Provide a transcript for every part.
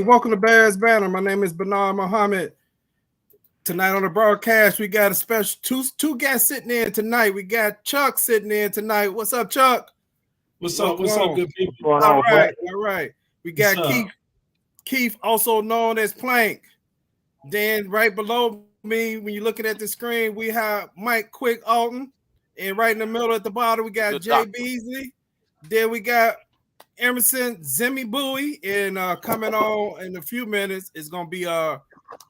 Hey, welcome to Bears Banner. My name is Bernard Muhammad. Tonight on the broadcast, we got a special two guests sitting in tonight. We got Chuck sitting in tonight. What's up, Chuck? What's up, good people? All right. We got Keith, also known as Plank. Then right below me, when you're looking at the screen, we have Mike Quick Alton. And right in the middle at the bottom, we got Jay Beasley. Then we got Emerson Zimmy Bowie. And coming on in a few minutes is going to be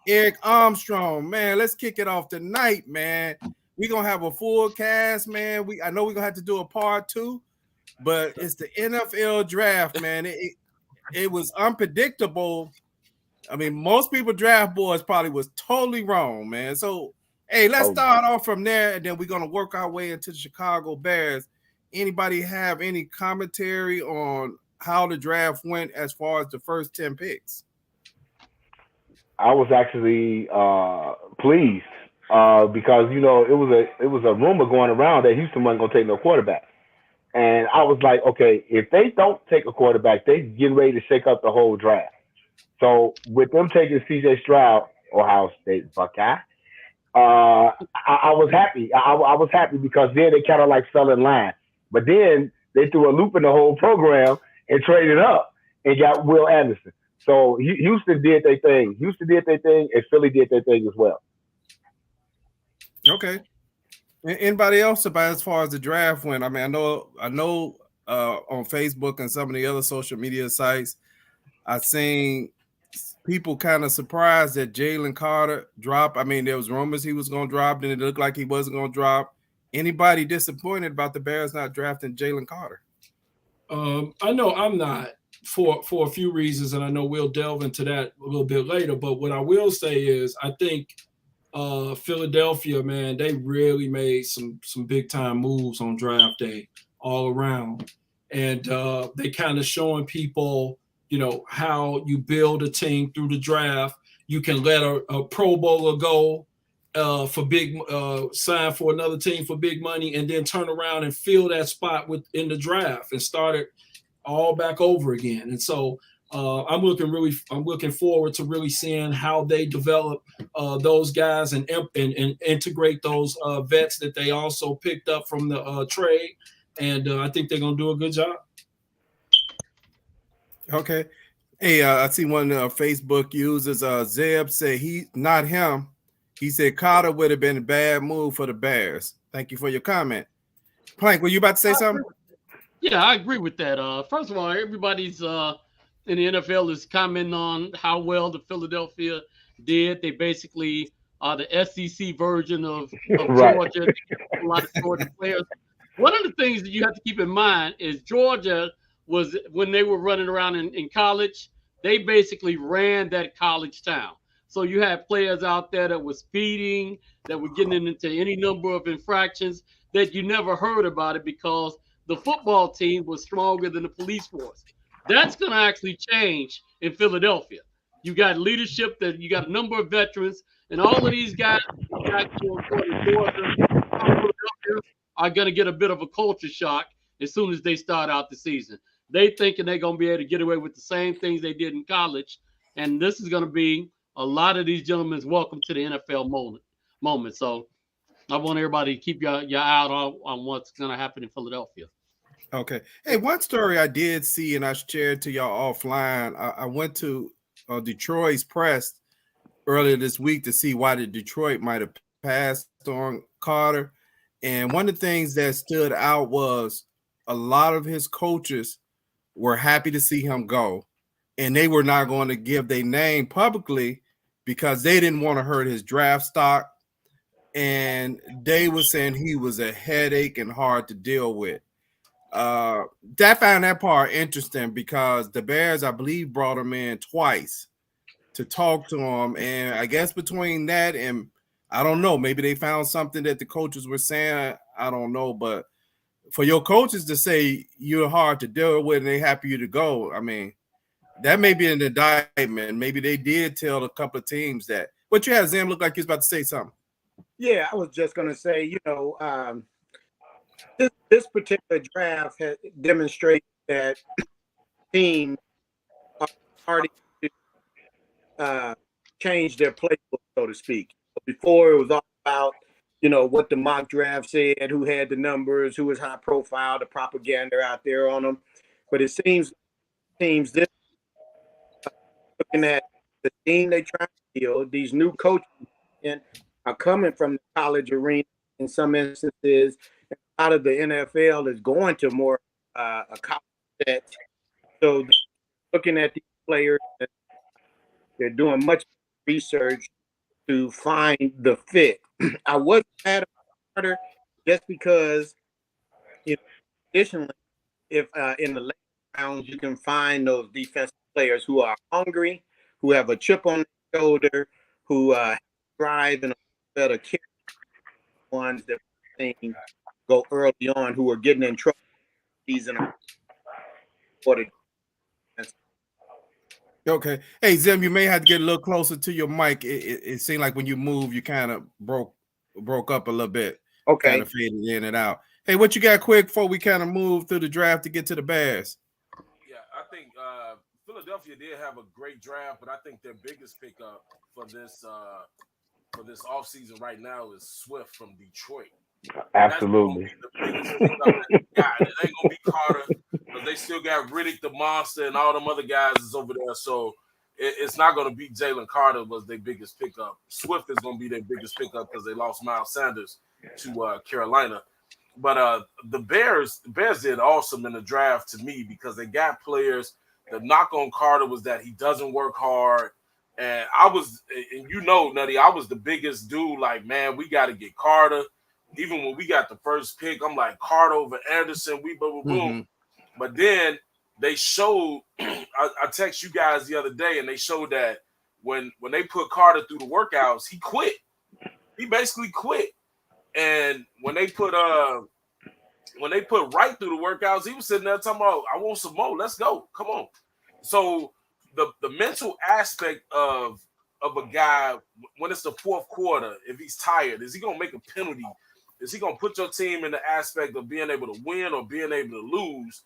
Eric Armstrong. Man, let's kick it off tonight, man. We're going to have a full cast, man. I know we're going to have to do a part 2, but it's the NFL draft, man. It was unpredictable. I mean, most people draft boards probably was totally wrong, man. So, hey, let's start off from there, and then we're going to work our way into the Chicago Bears. Anybody have any commentary on how the draft went as far as the first 10 picks? I was actually pleased because, you know, it was a rumor going around that Houston wasn't going to take no quarterback. And I was like, okay, if they don't take a quarterback, they getting ready to shake up the whole draft. So with them taking C.J. Stroud, Ohio State Buckeye, I was happy. I was happy because then they kind of like fell in line. But then they threw a loop in the whole program and traded up and got Will Anderson. So Houston did their thing. And Philly did their thing as well. Okay. Anybody else about as far as the draft went? I mean, I know on Facebook and some of the other social media sites, I've seen people kind of surprised that Jalen Carter dropped. I mean, there was rumors he was going to drop, then it looked like he wasn't going to drop. Anybody disappointed about the Bears not drafting Jalen Carter? I know I'm not for a few reasons, and I know we'll delve into that a little bit later. But what I will say is I think Philadelphia, man, they really made some big time moves on draft day all around, and they kind of showing people, you know, how you build a team through the draft. You can let a Pro Bowler go for big sign for another team for big money, and then turn around and fill that spot in the draft and start it all back over again. And so I'm looking forward to really seeing how they develop those guys and integrate those vets that they also picked up from the trade. And I think they're gonna do a good job. Okay. Hey, I see one Facebook users, Zeb said not him. He said Carter would have been a bad move for the Bears. Thank you for your comment. Plank, were you about to say something? Yeah, I agree with that. First of all, everybody's in the NFL is commenting on how well the Philadelphia did. They basically are the SEC version of Right. Georgia. A lot of Georgia players. One of the things that you have to keep in mind is Georgia was, when they were running around in college, they basically ran that college town. So you had players out there that were speeding, that were getting into any number of infractions that you never heard about it because the football team was stronger than the police force. That's going to actually change in Philadelphia. You got leadership, that you got a number of veterans, and all of these guys are going to get a bit of a culture shock as soon as they start out the season. They thinking they're going to be able to get away with the same things they did in college, and this is going to be a lot of these gentlemen's welcome to the NFL moment. So I want everybody to keep your eye out on what's going to happen in Philadelphia. Okay. Hey, one story I did see, and I shared to y'all offline. I went to Detroit's press earlier this week to see why the Detroit might have passed on Carter. And one of the things that stood out was a lot of his coaches were happy to see him go. And they were not going to give their name publicly because they didn't want to hurt his draft stock. And they were saying he was a headache and hard to deal with. I found that part interesting because the Bears, I believe, brought him in twice to talk to him. And I guess between that and I don't know, maybe they found something that the coaches were saying. I don't know. But for your coaches to say you're hard to deal with and they're happy you to go, I mean, that may be an indictment. Maybe they did tell a couple of teams that. What you had, Zim, looked like you was about to say something. Yeah, I was just going to say, you know, this particular draft has demonstrated that teams are starting to changed their playbook, so to speak. Before it was all about, what the mock draft said, who had the numbers, who was high profile, the propaganda out there on them. But it seems teams this looking at the team they try to build, these new coaches are coming from the college arena in some instances. Out of the NFL is going to more a college set. So looking at these players, they're doing much research to find the fit. I wasn't mad at Carter just because, additionally, if in the late rounds you can find those defensive players who are hungry, who have a chip on their shoulder, who drive and a better kick, ones that we've seen go early on who are getting in trouble season for the defense. Okay. Hey, Zim, you may have to get a little closer to your mic. It seemed like when you move, you kind of broke up a little bit. Okay. Kind of faded in and out. Hey, what you got quick before we kind of move through the draft to get to the Bears? Yeah, I think Philadelphia did have a great draft, but I think their biggest pickup for this offseason right now is Swift from Detroit. Absolutely. The biggest pickup that they got. It ain't gonna be Carter because they still got Riddick the Monster and all them other guys is over there. So it's not gonna be Jalen Carter was their biggest pickup. Swift is gonna be their biggest pickup because they lost Miles Sanders to Carolina. But the Bears did awesome in the draft to me because they got players. The knock on Carter was that he doesn't work hard. And Nutty, I was the biggest dude. Like, man, we got to get Carter. Even when we got the first pick, I'm like, Carter over Anderson, we boom, boom, boom. But then they showed, I text you guys the other day, and they showed that when they put Carter through the workouts, he quit. He basically quit. And when they put Wright through the workouts, he was sitting there talking about, I want some more. Let's go. Come on. So the mental aspect of a guy when it's the fourth quarter, if he's tired, is he gonna make a penalty? Is he gonna put your team in the aspect of being able to win or being able to lose?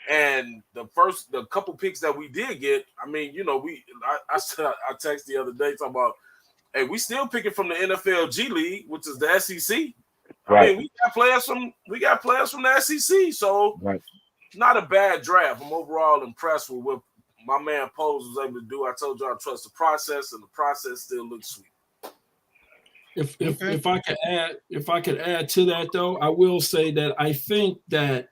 And the couple picks that we did get, I mean, I texted the other day talking about, hey, we still picking from the NFL G League, which is the SEC. Right. I mean, we got players from the SEC, so right. Not a bad draft. I'm overall impressed with what my man Pose was able to do. I told you I trust the process, and the process still looks sweet. If I could add to that though, I will say that I think that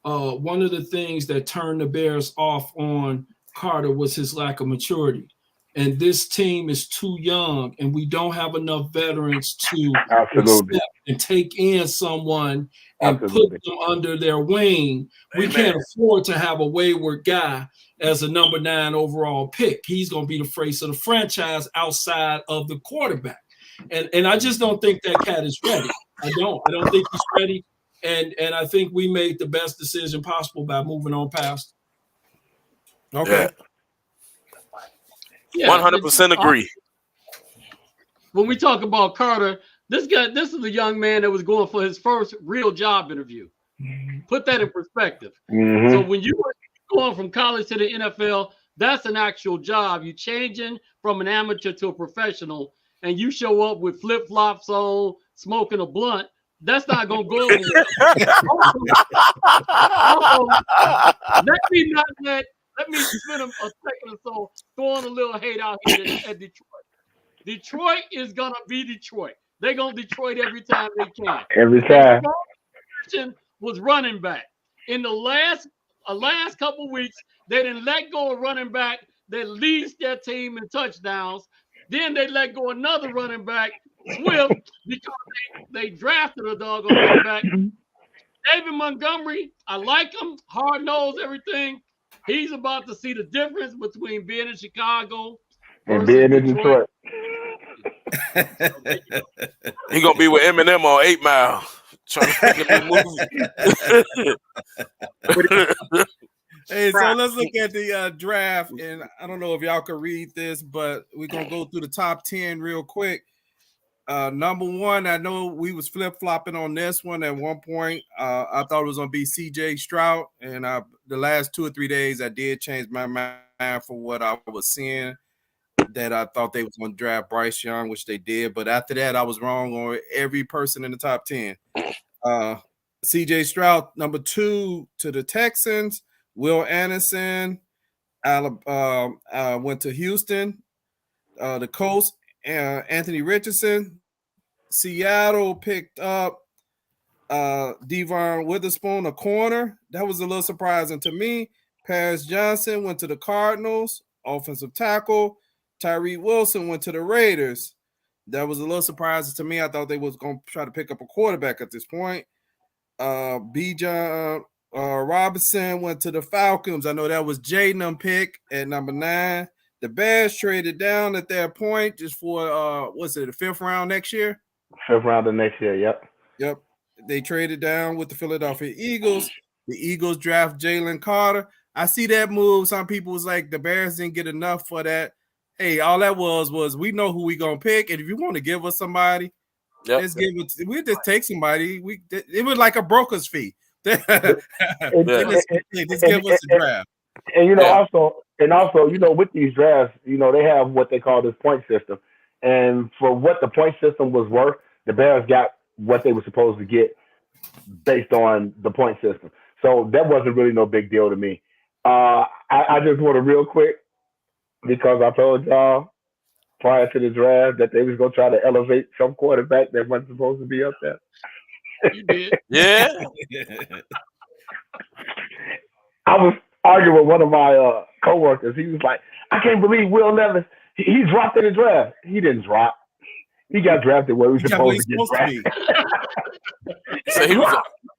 one of the things that turned the Bears off on Carter was his lack of maturity. And this team is too young, and we don't have enough veterans to accept and take in someone and put them under their wing. We can't afford to have a wayward guy as a number 9 overall pick. He's going to be the face of the franchise outside of the quarterback. And I just don't think that cat is ready. I don't think he's ready. And I think we made the best decision possible by moving on past. Okay. Yeah. 100% agree. When we talk about Carter, this is a young man that was going for his first real job interview. Put that in perspective. Mm-hmm. So when you are going from college to the NFL, that's an actual job. You're changing from an amateur to a professional, and you show up with flip-flops on, smoking a blunt. That's not going to go over well. Let me spend a second or so throwing a little hate out here at Detroit. Detroit is going to be Detroit. They're going to Detroit every time they can. Every time. The was running back. In the last couple of weeks, they didn't let go of running back. They leads their team in touchdowns. Then they let go another running back, Swift, because they drafted a doggone running back. David Montgomery, I like him. Hard nose, everything. He's about to see the difference between being in Chicago and being in Detroit. He's going to be with Eminem on 8 Mile. Trying to make a movie. Hey, so let's look at the draft. And I don't know if y'all can read this, but we're going to go through the top 10 real quick. Number 1, I know we was flip-flopping on this one at one point. I thought it was going to be CJ Stroud. And the last 2 or 3 days, I did change my mind for what I was seeing. that I thought they was going to draft Bryce Young, which they did. But after that, I was wrong on every person in the top 10. C.J. Stroud, number 2 to the Texans. Will Anderson went to Houston. The Colts, Anthony Richardson. Seattle picked up Devon Witherspoon, a corner. That was a little surprising to me. Paris Johnson went to the Cardinals, offensive tackle. Tyree Wilson went to the Raiders. That was a little surprising to me. I thought they was going to try to pick up a quarterback at this point. Bijan Robinson went to the Falcons. I know that was Jaden pick at number 9. The Bears traded down at that point just for what's it, the 5th round next year? 5th round of next year, Yep. They traded down with the Philadelphia Eagles. The Eagles draft Jalen Carter. I see that move. Some people was like, the Bears didn't get enough for that. Hey, all that was we know who we gonna pick, and if you want to give us somebody, let's give it. We just take somebody. It was like a broker's fee. Just give us a draft. And also, with these drafts, they have what they call this point system, and for what the point system was worth, the Bears got what they were supposed to get based on the point system. So that wasn't really no big deal to me. I just want to real quick, because I told y'all prior to the draft that they was going to try to elevate some quarterback that wasn't supposed to be up there. You did. Yeah. I was arguing with one of my coworkers. He was like, I can't believe Will Levis, he dropped in the draft. He didn't drop. He got drafted where he was supposed to get drafted. So he was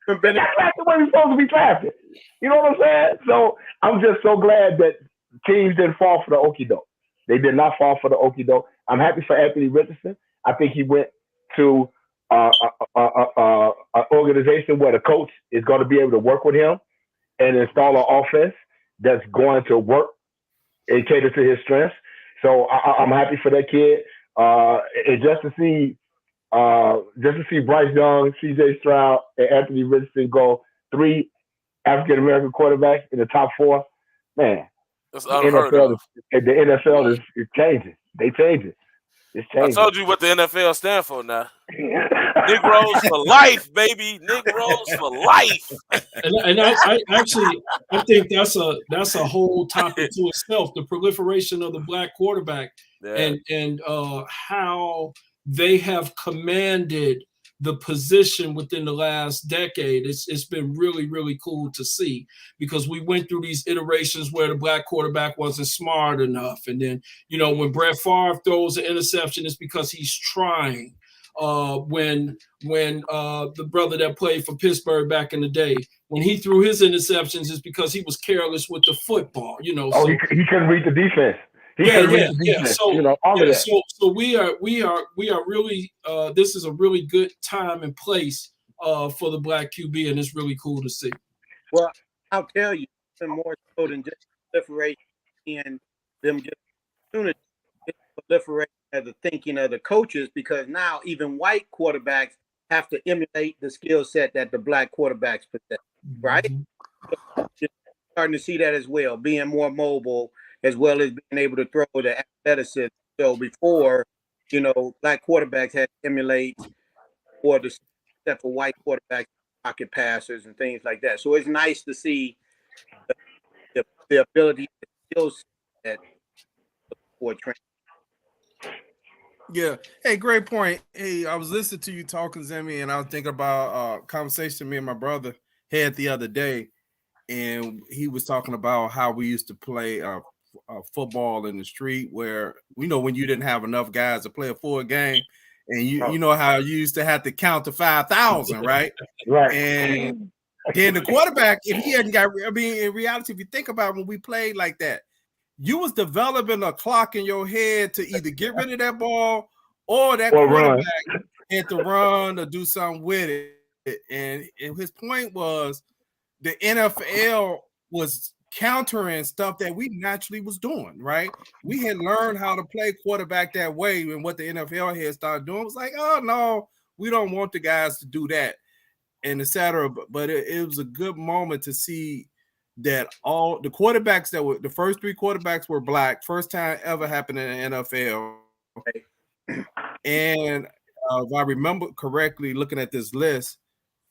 got drafted where he was supposed to be drafted. You know what I'm saying? So I'm just so glad that teams didn't fall for the okie doke. They did not fall for the okie doke. I'm happy for Anthony Richardson. I think he went to an organization where the coach is going to be able to work with him and install an offense that's going to work and cater to his strengths. So I'm happy for that kid. And just to see Bryce Young, C.J. Stroud, and Anthony Richardson go 3 African American quarterbacks in the top 4, man. That's unheard of. The NFL is changing. They change it. It's changing. I told you what the NFL stands for now. Negroes for life, baby. Negroes for life. And I think that's a whole topic to itself. The proliferation of the black quarterback and how they have commanded the position within the last decade. It's been really, really cool to see, because we went through these iterations where the black quarterback wasn't smart enough. And then, when Brett Favre throws an interception, it's because he's trying. When the brother that played for Pittsburgh back in the day, when he threw his interceptions, it's because he was careless with the football, he couldn't read the defense. So we are really this is a really good time and place for the black QB, and it's really cool to see. Well, I'll tell you, it's more so than just proliferation and them just opportunity. It's proliferation of the thinking of the coaches, because now even white quarterbacks have to emulate the skill set that the black quarterbacks possess, right? So you're starting to see that as well, being more mobile, as well as being able to throw the athleticism. So before, black quarterbacks had to emulate or the step for white quarterbacks, pocket passers and things like that. So it's nice to see the ability, the skill set for training. Yeah. Hey, great point. Hey, I was listening to you talking, Zemi, and I was thinking about a conversation me and my brother had the other day, and he was talking about how we used to play football in the street, where when you didn't have enough guys to play a full game, and you know how you used to have to count to 5,000, right? Right. And then the quarterback, if he hadn't got, in reality, if you think about when we played like that, you was developing a clock in your head to either get rid of that ball or that quarterback had to run or do something with it. And his point was the NFL was countering stuff that we naturally was doing, right? We had learned how to play quarterback that way, and what the NFL had started doing was like, oh no, we don't want the guys to do that, and etc. But it was a good moment to see that all the quarterbacks that were the first 3 quarterbacks were black. First time ever happened in the NFL. And if I remember correctly, looking at this list,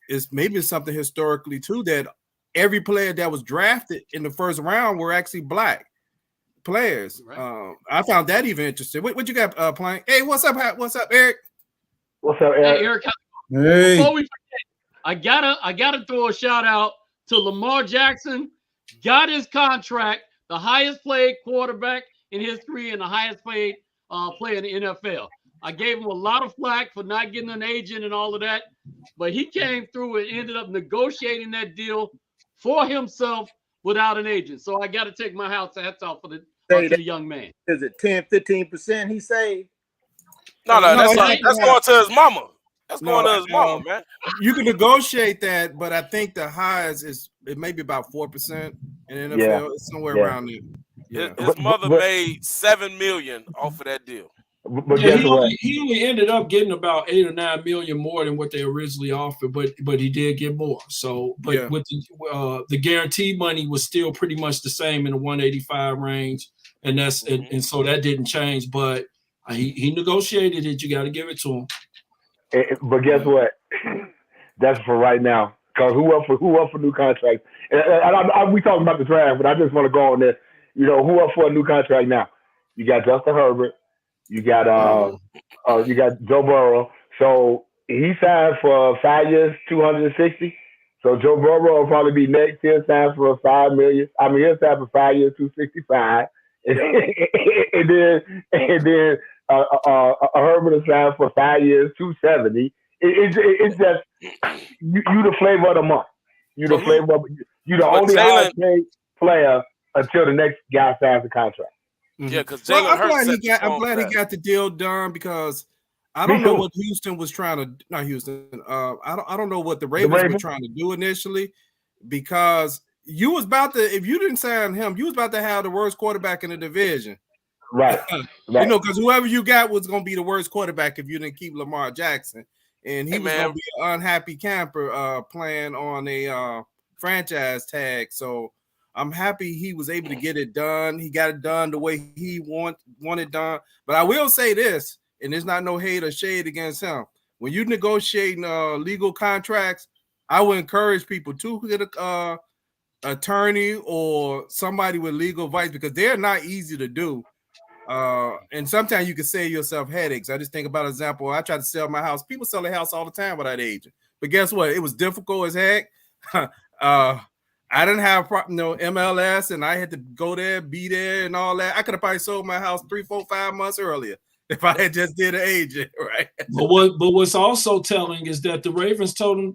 is maybe something historically too that every player that was drafted in the first round were actually black players. Right. I found that even interesting. What you got playing? Hey, what's up, Eric? What's up, Eric? Hey, Eric. Hey. Before we forget, I gotta throw a shout out to Lamar Jackson. Got his contract, the highest paid quarterback in history and the highest paid player in the NFL. I gave him a lot of flack for not getting an agent and all of that, but he came through and ended up negotiating that deal for himself without an agent. So I got to take my hats off for the young man. Is it 10, 15% he saved? No, that's going to his mama. That's going to his mama, man. You can negotiate that, but I think the highest is it may be about 4% in NFL. Yeah. It's somewhere around there. Yeah. His mother made $7 million off of that deal. But Yeah, guess what? he only ended up getting about 8 or 9 million more than what they originally offered, but he did get more. So, but with the guaranteed money was still pretty much the same in the 185 range, and that's and so that didn't change. But he negotiated it. You got to give it to him. But guess what? That's for right now. Because who up for new contracts? And we talking about the draft, but I just want to go on this. You know, who up for a new contract now? You got Justin Herbert. You got Joe Burrow. So he signed for 5 years, 260. So Joe Burrow will probably be next. He'll sign for $5 million. I mean, he'll sign for 5 years, 265. And then Herbert will sign for 5 years, 270. It's just you the flavor of the month. You the flavor. You the only highest paid player until the next guy signs the contract. Yeah, because I'm glad he got the deal done because I don't know what Houston was trying to. Not Houston. I don't know what the Ravens were trying to do initially because you was about to. If you didn't sign him, you was about to have the worst quarterback in the division. Right. You know, because whoever you got was going to be the worst quarterback if you didn't keep Lamar Jackson, and he was going to be an unhappy camper playing on a franchise tag. So. I'm happy he was able to get it done. He got it done the way he wanted done. But I will say this, and there's not no hate or shade against him. When you negotiating legal contracts, I would encourage people to get a attorney or somebody with legal advice because they're not easy to do. And sometimes you can save yourself headaches. I just think about an example. I tried to sell my house. People sell their house all the time without an agent. But guess what? It was difficult as heck. I didn't have MLS, and I had to go there, be there, and all that. I could have probably sold my house 3, 4, 5 months earlier if I had just did an agent, right? But what's also telling is that the Ravens told him,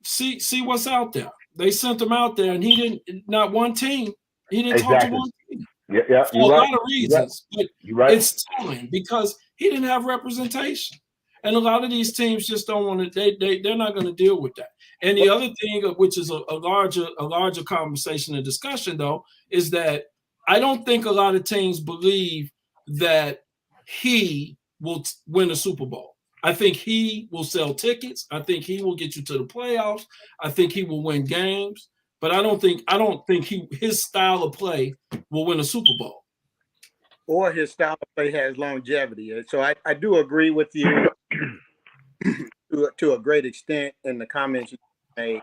see what's out there. They sent him out there, and he didn't. Not one team. He didn't talk to one team. Yeah, for a lot of reasons. But it's telling because he didn't have representation, and a lot of these teams just don't want to. They're not going to deal with that. And the other thing, which is a larger conversation and discussion, though, is that I don't think a lot of teams believe that he will win a Super Bowl. I think he will sell tickets. I think he will get you to the playoffs. I think he will win games. But I don't think his style of play will win a Super Bowl. Or his style of play has longevity. And so I do agree with you to a great extent in the comments you made.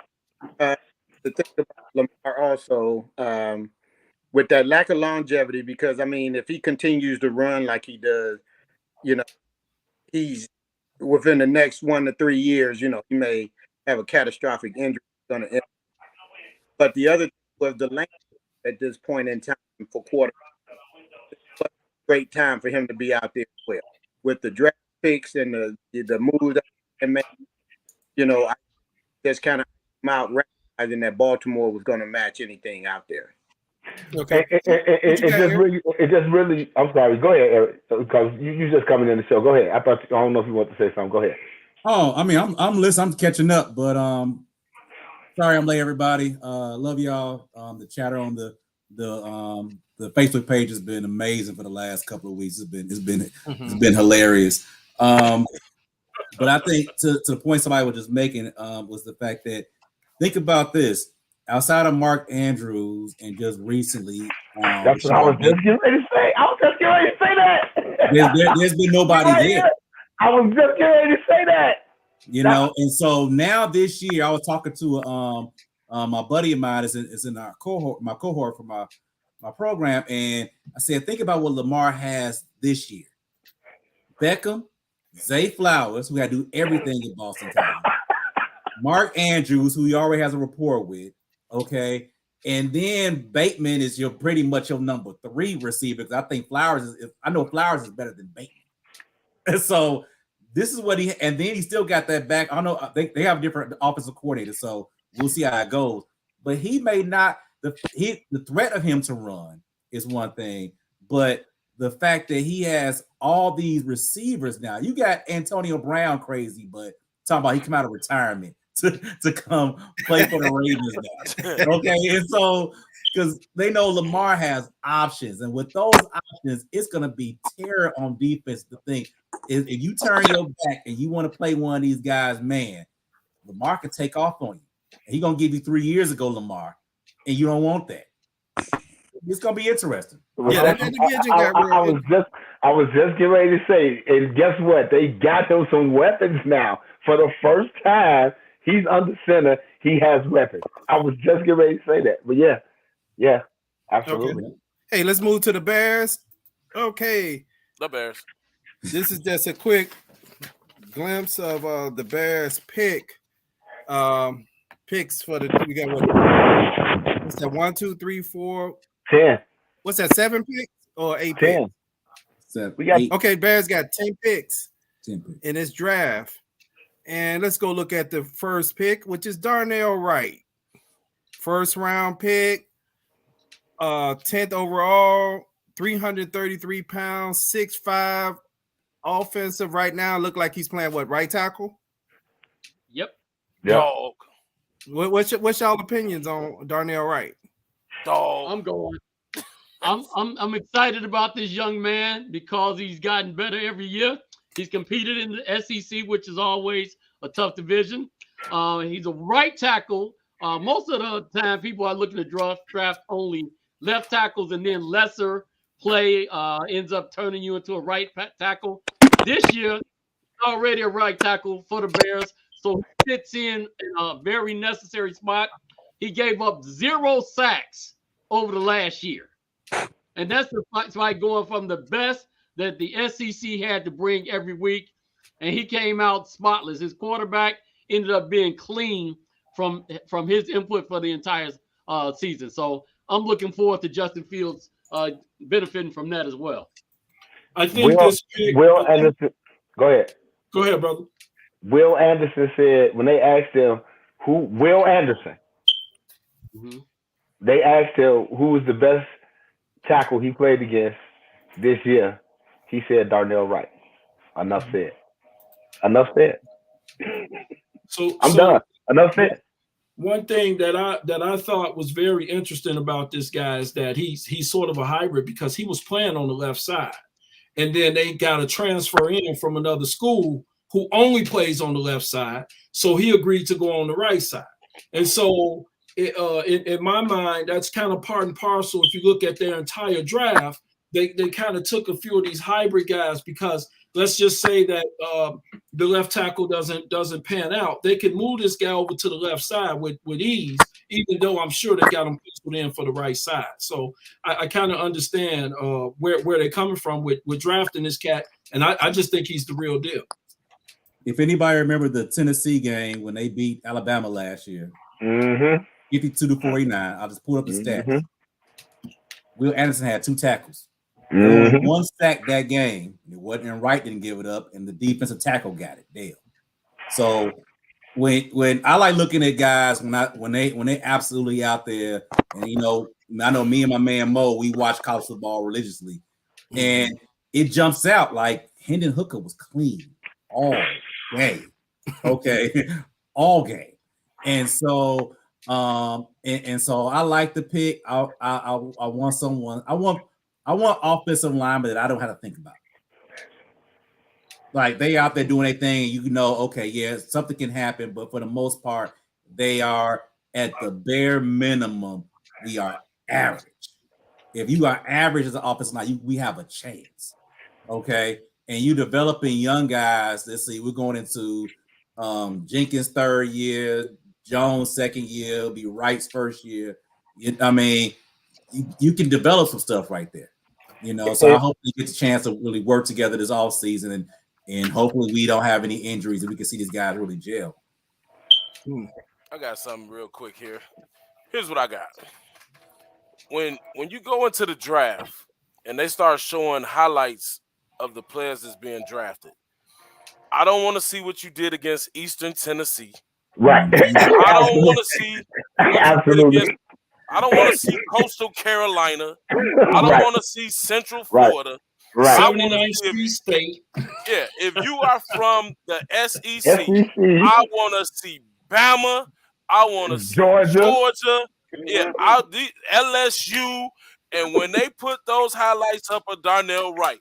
The thing about Lamar also, with that lack of longevity, because, I mean, if he continues to run like he does, you know, he's within the next 1 to 3 years, you know, he may have a catastrophic injury. But the other thing was the length at this point in time for quarterbacks. Great time for him to be out there as well. With the draft picks and the moves and man, you know, I just kind of came out recognizing that Baltimore was going to match anything out there. Okay. It just really. I'm sorry. Go ahead, Eric, because you just coming in the show. Go ahead. I don't know if you want to say something. Go ahead. Oh, I mean, I'm listening. I'm catching up, but sorry I'm late, everybody. Love y'all. The chatter on the Facebook page has been amazing for the last couple of weeks. It's been hilarious. But I think to the point somebody was just making was the fact that think about this. outside of Mark Andrews and just recently, That's what I was just getting ready to say. I was just getting ready to say that. there's been nobody Right there. here. I was just getting ready to say that. You know, and so now this year, I was talking to my buddy of mine is in our cohort, my cohort for my program, and I said, think about what Lamar has this year. Beckham, Zay Flowers, who had to do everything in Boston College. Mark Andrews, who he already has a rapport with, okay, and then Bateman is pretty much your number 3 receiver. Because I think Flowers is better than Bateman, and so this is what and then he still got that back. I don't know, they have different offensive coordinators, so we'll see how it goes. But he may not the threat of him to run is one thing, but the fact that he has all these receivers now, you got Antonio Brown crazy, but talking about he come out of retirement to come play for the Ravens now. Okay, and so because they know Lamar has options, and with those options, it's gonna be terror on defense to think if you turn your back and you want to play one of these guys, man, Lamar can take off on you. He's gonna give you 3 years ago, Lamar, and you don't want that. It's gonna be interesting. Yeah, that division got real. I was just getting ready to say, and guess what? They got him some weapons now. For the first time, he's under center. He has weapons. I was just getting ready to say that. But yeah, absolutely. Okay. Hey, let's move to the Bears. Okay. The Bears. This is just a quick glimpse of the Bears picks for we got what's that? 1, 2, 3, 4, 10. What's that? 7 picks or 8 10. picks? 7. We got Okay, Bears got 10 picks 10 picks in this draft. And let's go look at the first pick, which is Darnell Wright. First round pick, 10th overall, 333 pounds, 6'5", offensive right now. Look like he's playing what, right tackle? Yep. Dog. What's y'all opinions on Darnell Wright? Dog. I'm going. I'm excited about this young man because he's gotten better every year. He's competed in the SEC, which is always a tough division. He's a right tackle. Most of the time, people are looking to draft only left tackles, and then lesser play ends up turning you into a right tackle. This year, already a right tackle for the Bears, so he fits in a very necessary spot. He gave up 0 sacks over the last year, and that's the fight going from the best that the SEC had to bring every week, and he came out spotless. His quarterback ended up being clean from his input for the entire season. So I'm looking forward to Justin Fields benefiting from that as well. I think Will Anderson. Go ahead. Go ahead, brother. Will Anderson said when they asked him Will Anderson, they asked him who was the best tackle he played against this year. He said Darnell Wright. Enough said. So I'm done. Enough said. One thing that I thought was very interesting about this guy is that he's sort of a hybrid because he was playing on the left side, and then they got a transfer in from another school who only plays on the left side, so he agreed to go on the right side. And so, in my mind, that's kind of part and parcel. If you look at their entire draft, they kind of took a few of these hybrid guys because let's just say that the left tackle doesn't pan out. They can move this guy over to the left side with ease, even though I'm sure they got him penciled in for the right side. So I kind of understand where they're coming from with drafting this cat, and I just think he's the real deal. If anybody remember the Tennessee game when they beat Alabama last year, 52-49, I'll just pull up the stats. Will Anderson had 2 tackles. One sack that game. It wasn't Wright didn't give it up, and the defensive tackle got it. Damn. So when I like looking at guys when they absolutely out there, and I know me and my man Mo, we watch college football religiously, and it jumps out like Hendon Hooker was clean all game. Okay, all game, and so and so I like the pick. I want someone. I want offensive linemen that I don't have to think about. Like they out there doing their thing, and okay, yeah, something can happen, but for the most part, they are at the bare minimum, we are average. If you are average as an offensive line, we have a chance. Okay. And you developing young guys. Let's see, we're going into Jenkins' third year, Jones' second year, it'll be Wright's first year. I mean, you can develop some stuff right there. So I hope we get the chance to really work together this offseason and hopefully we don't have any injuries and we can see these guys really gel. I got something real quick here. Here's what I got. When you go into the draft and they start showing highlights of the players that's being drafted, I don't want to see what you did against Eastern Tennessee. Right. I don't want to see what you did against. I don't want to see Coastal Carolina. I don't want to see Central Florida. Right. 79 Street State. Yeah, if you are from the SEC, I want to see Bama. I want to see Georgia. Yeah, LSU. And when they put those highlights up of Darnell Wright,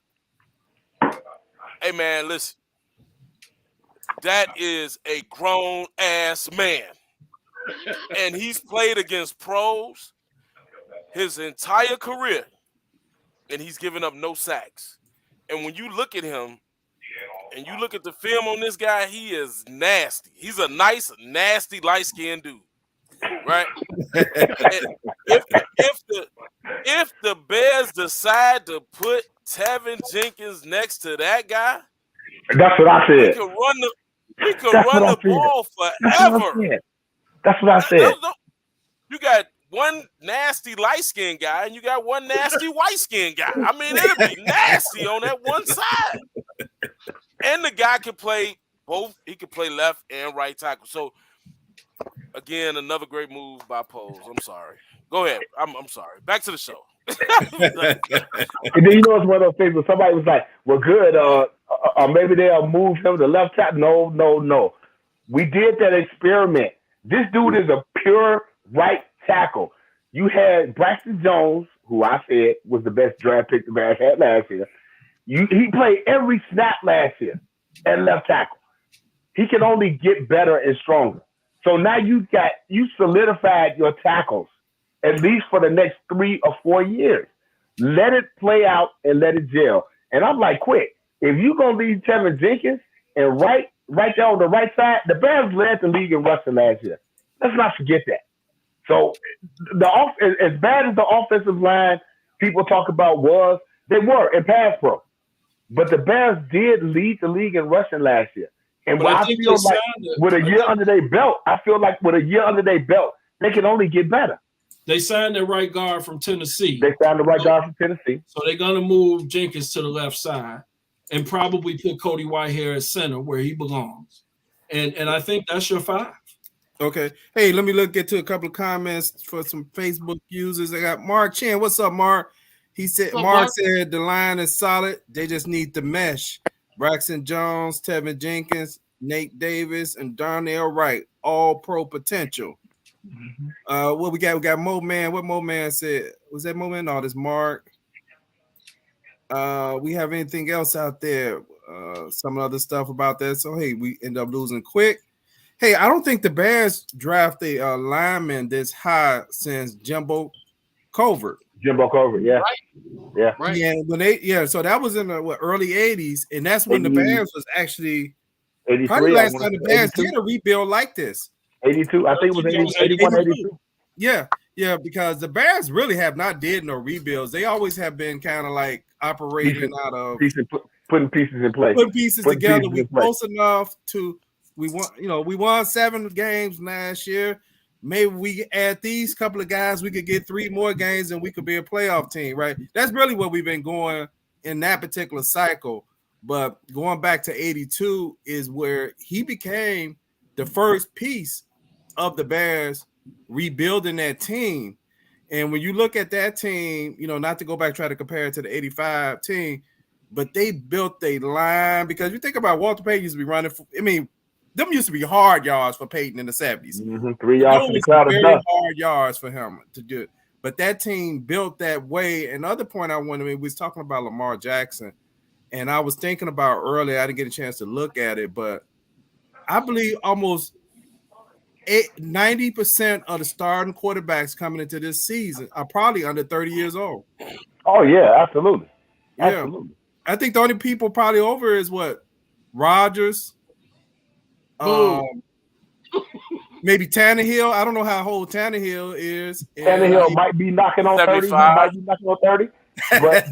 hey, man, listen. That is a grown-ass man. And he's played against pros his entire career, and he's given up no sacks. And when you look at him and you look at the film on this guy, he is nasty. He's a nice, nasty, light-skinned dude, right? if the Bears decide to put Tevin Jenkins next to that guy, that's what I said. We could run the ball forever. That's what I said. You got one nasty light-skinned guy and you got one nasty white-skinned guy. I mean, it'll be nasty on that one side. And the guy can play both. He can play left and right tackle. So, again, another great move by Poles. I'm sorry. Go ahead. I'm sorry. Back to the show. And then it's one of those things where somebody was like, well, good. Maybe they'll move him to left tackle. No. We did that experiment. This dude is a pure right tackle. You had Braxton Jones, who I said was the best draft pick the Bears had last year. He played every snap last year at left tackle. He can only get better and stronger. So now you solidified your tackles, at least for the next 3 or 4 years. Let it play out and let it gel. And I'm like, quick, if you're going to leave Tevin Jenkins and right there on the right side, the Bears led the league in rushing last year. Let's not forget that. So as bad as the offensive line people talk about they were in pass pro. But the Bears did lead the league in rushing last year. And I feel like with a year under their belt, they can only get better. They signed the right guard from Tennessee. So they're going to move Jenkins to the left side and probably put Cody Whitehair at center where he belongs. And I think that's your 5. Okay. Hey, let me get to a couple of comments for some Facebook users. I got Mark Chan. What's up, Mark? He said, Mark said the line is solid. They just need to mesh. Braxton Jones, Tevin Jenkins, Nate Davis, and Darnell Wright, all pro potential. What we got? We got Mo Man. What Mo Man said? Was that Mo Man? No, this Mark. We have anything else out there? Some other stuff about that. So hey, we end up losing quick. Hey, I don't think the Bears draft a lineman this high since Jimbo Covert. Yeah. Right. Yeah, so that was in the early 80s, and that's when the Bears was actually 83. Probably last time the Bears did a rebuild like this. 82. I think it was 81, 82. Yeah, because the Bears really have not did no rebuilds. They always have been kind of like operating out of putting pieces in place. Putting pieces together. We're close enough to we won 7 games last year. Maybe we add these couple of guys, we could get 3 more games and we could be a playoff team, right? That's really what we've been going in that particular cycle. But going back to 82 is where he became the first piece of the Bears rebuilding that team. And when you look at that team, not to go back, try to compare it to the 85 team, but they built a line because you think about Walter Payton used to be running them used to be hard yards for Peyton in the 70s. 3 yards from the cloud of dust. Hard yards for him to do it. But that team built that way. Another point I wanted to make, we was talking about Lamar Jackson, and I was thinking about earlier, I didn't get a chance to look at it, but I believe almost 90% of the starting quarterbacks coming into this season are probably under 30 years old. Oh yeah, absolutely. Yeah. Absolutely. I think the only people probably over is what? Rodgers. Boom. Maybe Tannehill. I don't know how old Tannehill is. Tannehill might be knocking on 30. He 75. might be knocking on 30. But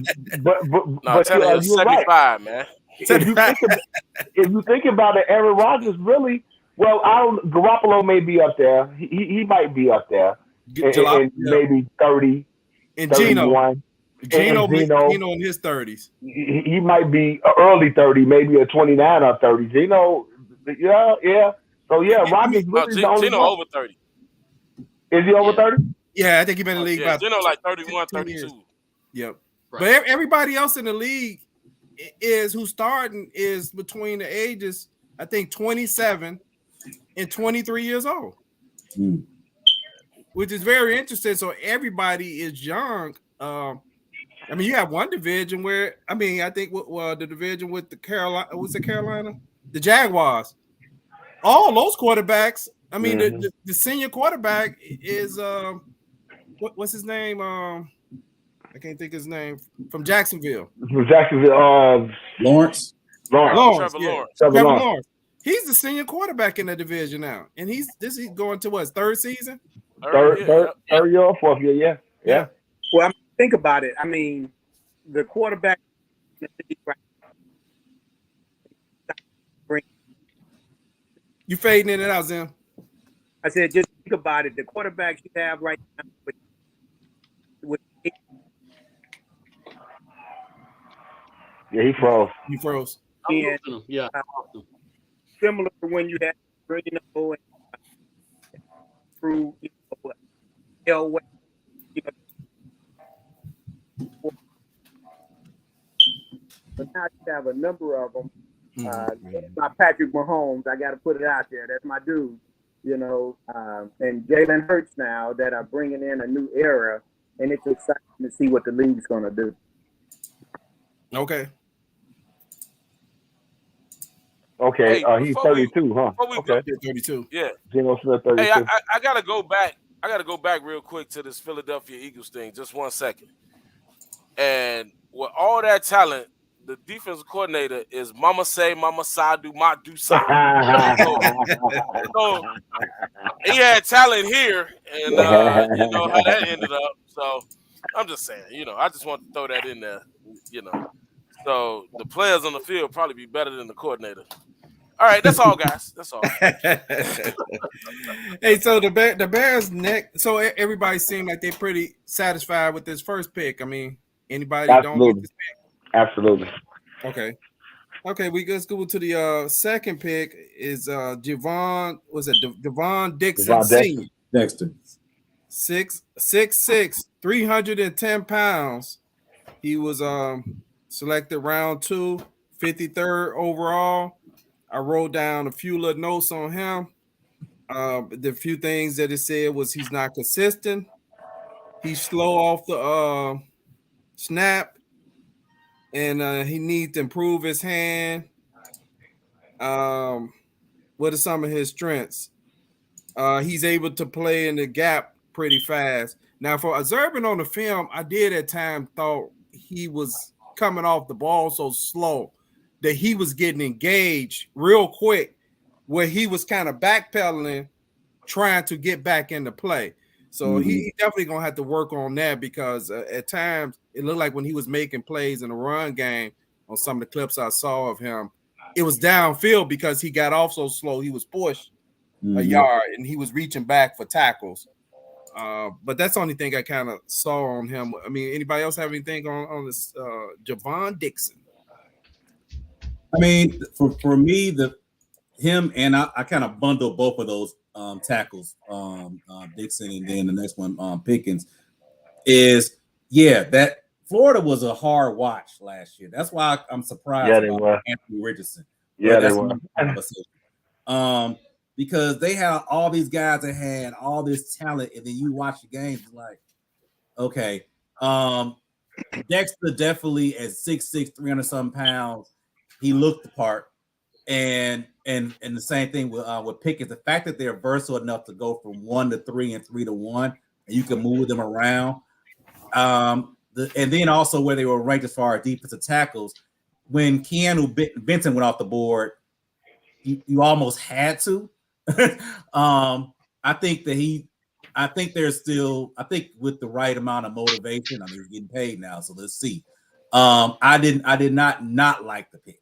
No, Tannehill's you're right. 75, man. If you think about it, Aaron Rodgers really well. Garoppolo may be up there. He might be up there. And maybe 30. And 31. Gino Gino in his 30s. He might be early 30, maybe a 29 or 30. Gino, yeah. So yeah, Rodgers really the only Gino one. over 30. Is he over 30? Yeah, I think he's been in the league about Gino like 31, 32. Yep. Right. But everybody else in the league who's starting is between the ages, I think 27 and 23 years old. Which is very interesting. So everybody is young. I mean, you have one division where I think the division with the Carolina, the Jaguars. All those quarterbacks. I mean, the senior quarterback is what's his name? I can't think of his name from Jacksonville. Lawrence. Trevor Lawrence. He's the senior quarterback in the division now, and he's going to what, third season? Third year or fourth year, yeah. Well, think about it. I mean, the quarterback. You fading in and out, Zim. I said, just think about it. The quarterbacks you have right now yeah, he froze. You froze. And, yeah. Similar to when you had Reno and through Elway. But now you have a number of them. My Patrick Mahomes, I got to put it out there. That's my dude, and Jalen Hurts now that are bringing in a new era, and it's exciting to see what the league's going to do. Okay. Okay, he's 32, huh? Okay, 32. Yeah. Geno Smith, 32. Hey, I gotta go back. I gotta go back real quick to this Philadelphia Eagles thing. Just 1 second. And with all that talent, the defensive coordinator is Mama Say, Mama Sadu, Madu Sa. So he had talent here, and you know how that ended up. So I'm just saying, I just want to throw that in there, So the players on the field probably be better than the coordinator. All right, that's all, guys. That's all. Hey, so the Bears next. So everybody seemed like they're pretty satisfied with this first pick. I mean, anybody don't get this pick? Absolutely. Okay. Let's go to the second pick is Devon Dixon Sr. Dexter. 6'6", 310 pounds. He was selected round 2, 53rd overall. I wrote down a few little notes on him. The few things that it said was he's not consistent. He's slow off the snap, and he needs to improve his hand. What are some of his strengths? He's able to play in the gap pretty fast. Now, for observing on the film, I did at times thought he was coming off the ball so slow that he was getting engaged real quick, where he was kind of backpedaling, trying to get back into play. So he definitely gonna have to work on that, because at times it looked like when he was making plays in the run game on some of the clips I saw of him, it was downfield because he got off so slow. He was pushed a yard and he was reaching back for tackles. But that's the only thing I kind of saw on him. I mean, anybody else have anything on this Javon Dixon? I mean, for me, him and I kind of bundle both of those tackles, Dixon, and then the next one, Pickens, is that Florida was a hard watch last year. That's why I'm surprised about Anthony Richardson. Yeah, they were. Because they had all these guys that had all this talent, and then you watch the games, like, okay, Dexter definitely at 6'6", 300-something pounds, he looked the part. And the same thing with Pickens. The fact that they're versatile enough to go from 1 to 3 and 3 to 1, and you can move them around. And then also where they were ranked as far as defensive tackles. When Keanu Benton went off the board, you almost had to. I think with the right amount of motivation, I mean, he's getting paid now, so let's see. I did not like the pick.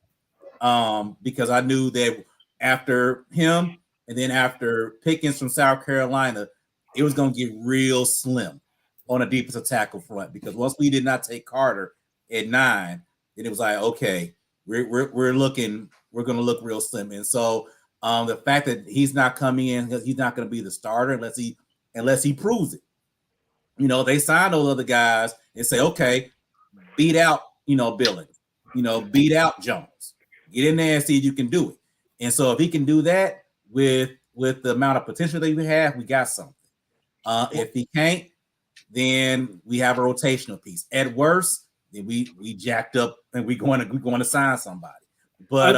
Because I knew that after him and then after Pickens from South Carolina, it was going to get real slim on a defensive tackle front. Because once we did not take Carter at 9, then it was like, okay, we're going to look real slim. And so the fact that he's not coming in because he's not going to be the starter unless he proves it. You know, they signed those other guys and say, okay, beat out, Billings, beat out Jones. Get in there and see if you can do it. And so if he can do that with the amount of potential that we have, we got something. If he can't, then we have a rotational piece. At worst, then we jacked up and we're going to sign somebody. But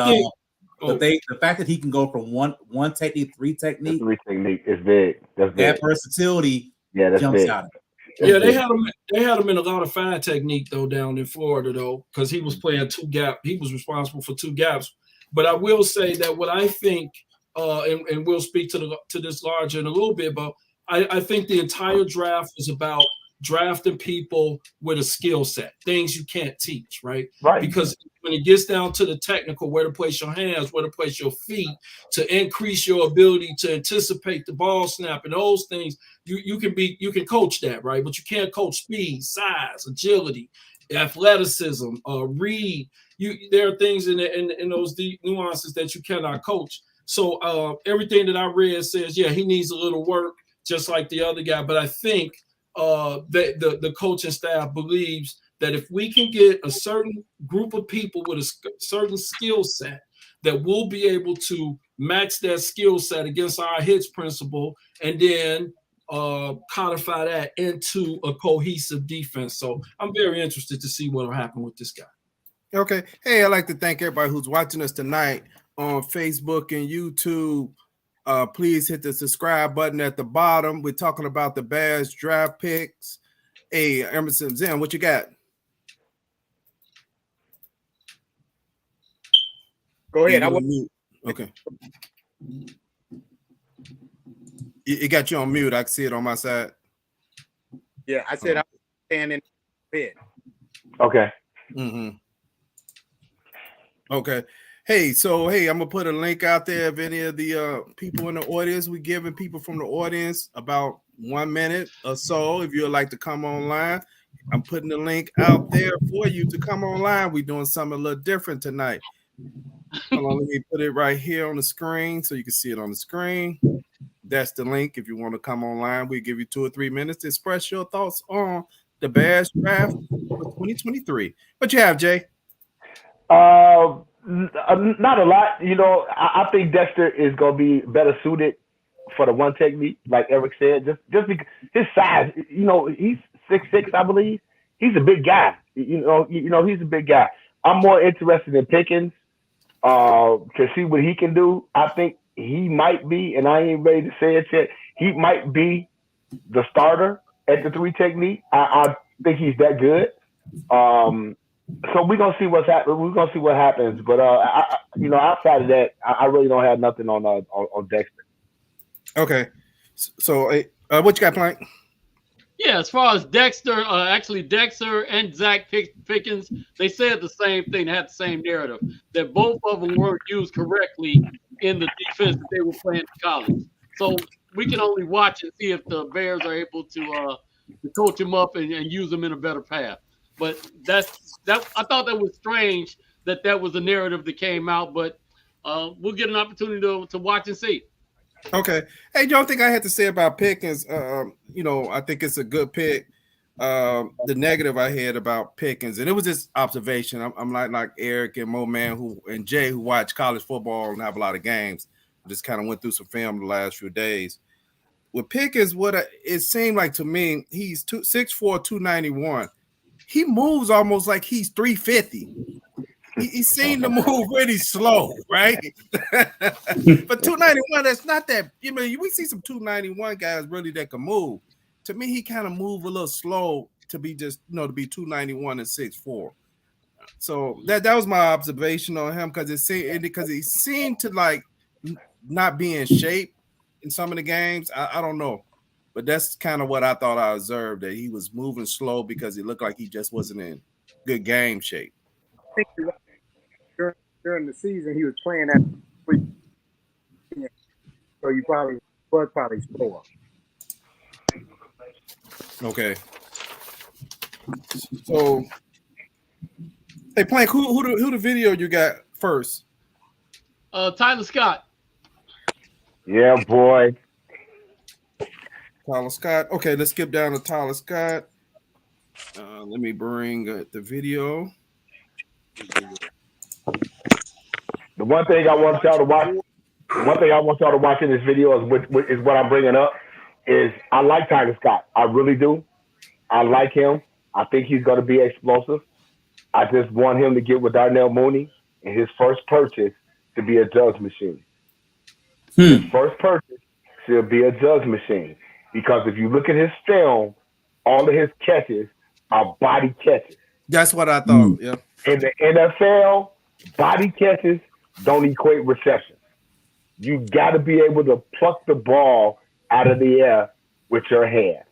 the fact that he can go from one technique, 3 technique, 3 technique is big. That's big. That versatility jumps out of it. Yeah, they had him in a lot of fine technique though down in Florida though, because he was playing 2 gap. He was responsible for 2 gaps. But I will say that what I think, and we'll speak to this larger in a little bit, but I think the entire draft was about drafting people with a skill set, things you can't teach, right? Right. Because when it gets down to the technical, where to place your hands, where to place your feet, to increase your ability to anticipate the ball snap and those things, you can coach that, right? But you can't coach speed, size, agility, athleticism, read. There are things in those deep nuances that you cannot coach. So everything that I read says, yeah, he needs a little work, just like the other guy. But I think that the coaching staff believes that if we can get a certain group of people with a certain skill set, that we'll be able to match that skill set against our hits principle and then codify that into a cohesive defense. So I'm very interested to see what will happen with this guy. Okay. Hey, I'd like to thank everybody who's watching us tonight on Facebook and YouTube. Please hit the subscribe button at the bottom. We're talking about the Bears draft picks. Hey, Emerson Zim, what you got? Go ahead. Okay. It got you on mute. I can see it on my side. Yeah, I said I was standing in bed. Okay. Mm-hmm. Okay. Hey, I'm gonna put a link out there of any of the people in the audience. We're giving people from the audience about 1 minute or so. If you'd like to come online, I'm putting the link out there for you to come online. We're doing something a little different tonight. Hold on, let me put it right here on the screen so you can see it on the screen. That's the link. If you want to come online, we give you 2 or 3 minutes to express your thoughts on the Bears draft for 2023. What you have, Jay? Not a lot. I think Dexter is going to be better suited for the 1 technique, like Eric said, just because his size. He's 6'6", I believe. He's a big guy. He's a big guy. I'm more interested in Pickens to see what he can do. I think he might be, and I ain't ready to say it yet, he might be the starter at the 3 technique. I think he's that good. So we're gonna see what's happening. We're gonna see what happens. But outside of that, I really don't have nothing on Dexter. Okay. So what you got, Plank? Yeah, as far as Dexter, actually Dexter and Zach Pickens, they said the same thing. They had the same narrative that both of them weren't used correctly in the defense that they were playing in college. So we can only watch and see if the Bears are able to coach them up and use them in a better path. But that I thought that was strange that was the narrative that came out. But we'll get an opportunity to watch and see. Okay. Hey, the only thing I had to say about Pickens, I think it's a good pick. The negative I had about Pickens, and it was just observation. I'm like Eric and Mo Man and Jay who watch college football and have a lot of games. I just kind of went through some film the last few days. With Pickens, it seemed like to me, he's 6'4", 291. He moves almost like he's 350. he seemed to move really slow, right? But 291, that's not that. You know, we see some 291 guys really that can move. To me, he kind of moved a little slow to be just, to be 291 and 6'4". So that was my observation on him because he seemed to like not be in shape in some of the games. I don't know, but that's kind of what I thought I observed, that he was moving slow because he looked like he just wasn't in good game shape. I think during the season he was playing at, so you probably slower. Okay. So, hey, Plank, who the video you got first? Tyler Scott. Yeah, boy. Tyler Scott. Okay, let's skip down to Tyler Scott. Let me bring the video. The one thing I want y'all to watch in this video is what I'm bringing up. Is I like Tyler Scott. I really do. I like him. I think he's going to be explosive. I just want him to get with Darnell Mooney and his first purchase to be a jugs machine. His first purchase should be a jugs machine. Because if you look at his film, all of his catches are body catches. That's what I thought, yeah. In the NFL, body catches don't equate reception. You got to be able to pluck the ball out of the air with your hands.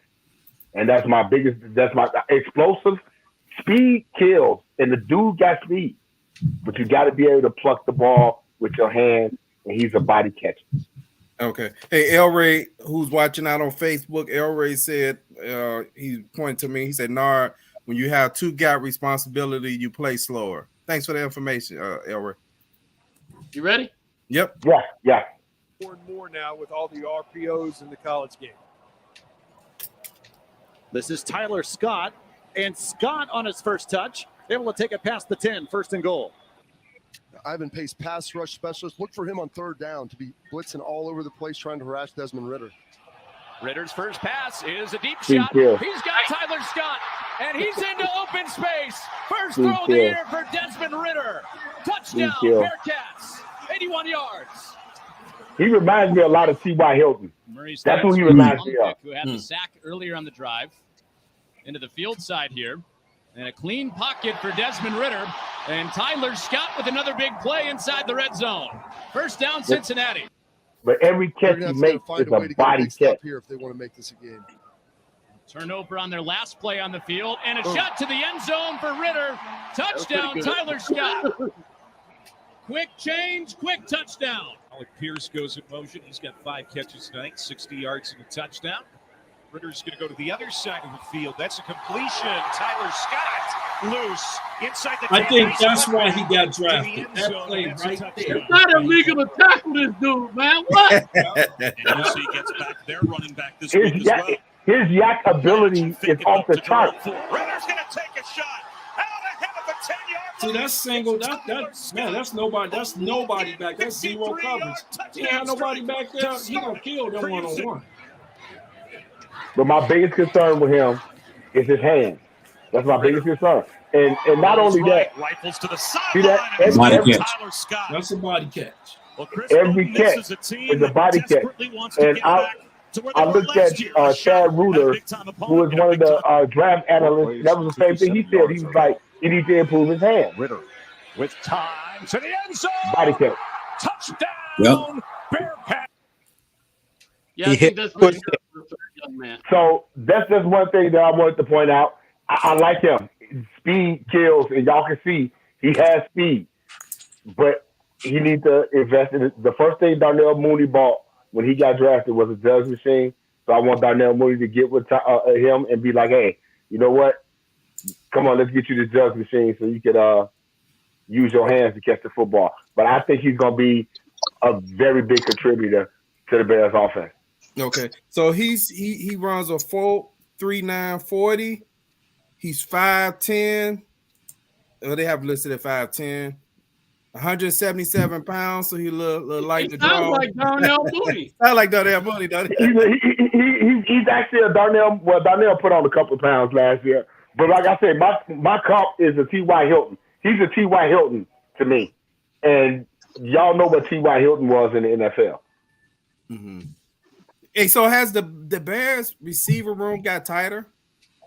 And that's my explosive. Speed kills, and the dude got speed. But you got to be able to pluck the ball with your hands, and he's a body catcher. Okay. Hey, El Ray, who's watching out on Facebook, El Ray said, he pointed to me, he said, Nard, when you have two gap responsibility, you play slower. Thanks for the information, El Ray. You ready? Yep. Yeah. More and more now with all the RPOs in the college game. This is Tyler Scott, and Scott on his first touch, able to take it past the 10, first and goal. Ivan Pace, pass rush specialist. Look for him on third down to be blitzing all over the place trying to harass Desmond Ridder. Ritter's first pass is a deep shot. He's got Tyler Scott, and he's into open space. First throw of the year for Desmond Ridder. Touchdown, Bearcats, 81 yards. He reminds me a lot of T.Y. Hilton. That's who he reminds me of. Who had the sack earlier on the drive. Into the field side here. And a clean pocket for Desmond Ridder. And Tyler Scott with another big play inside the red zone. First down, Cincinnati. But every catch he makes is a body catch. Here if they want to make this a game. Turnover on their last play on the field. And a shot to the end zone for Ridder. Touchdown, Tyler Scott. Quick change, quick touchdown. Alec Pierce goes in motion. He's got 5 catches tonight, 60 yards and a touchdown. Ritter's going to go to the other side of the field. That's a completion. Tyler Scott loose inside the 10. I think that's why he got drafted. That play right there. It's not illegal to tackle this dude, man. What? He gets back there, running back this week as well. His yak ability is off the chart. Ritter's going to take a shot. See, that's single. That's nobody. That's nobody back. That's zero coverage. He ain't nobody back there. He gonna kill them 1-on-1. But my biggest concern with him is his hands. That's my biggest concern. And not only that, rifles to the see that Tyler Scott. That's a body catch. Every catch is a body catch. And I looked at Chad Reuter, who was one of the draft analysts. That was the same thing he said. He was like, he needs to improve his hand. Ritter with time to the end zone. Body catch. Touchdown. Bearcat. Yeah, I think that's pretty good for a young man. So that's just one thing that I wanted to point out. I like him. Speed kills, and y'all can see he has speed. But he needs to invest in it. The first thing Darnell Mooney bought when he got drafted was a jugs machine. So I want Darnell Mooney to get with him and be like, hey, you know what? Come on, let's get you the jugs machine so you could use your hands to catch the football. But I think he's going to be a very big contributor to the Bears offense. Okay, so he runs a 4.39 40. He's 5'10". They have listed at 5'10". 177 pounds, so he's a little light to draw. Sounds like Darnell Mooney. Sounds like Darnell Mooney, doesn't he? He's actually a Darnell. Well, Darnell put on a couple of pounds last year. But like I said, my comp is a T.Y. Hilton. He's a T.Y. Hilton to me, and y'all know what T.Y. Hilton was in the NFL. Mm-hmm. Hey, so has the Bears receiver room got tighter?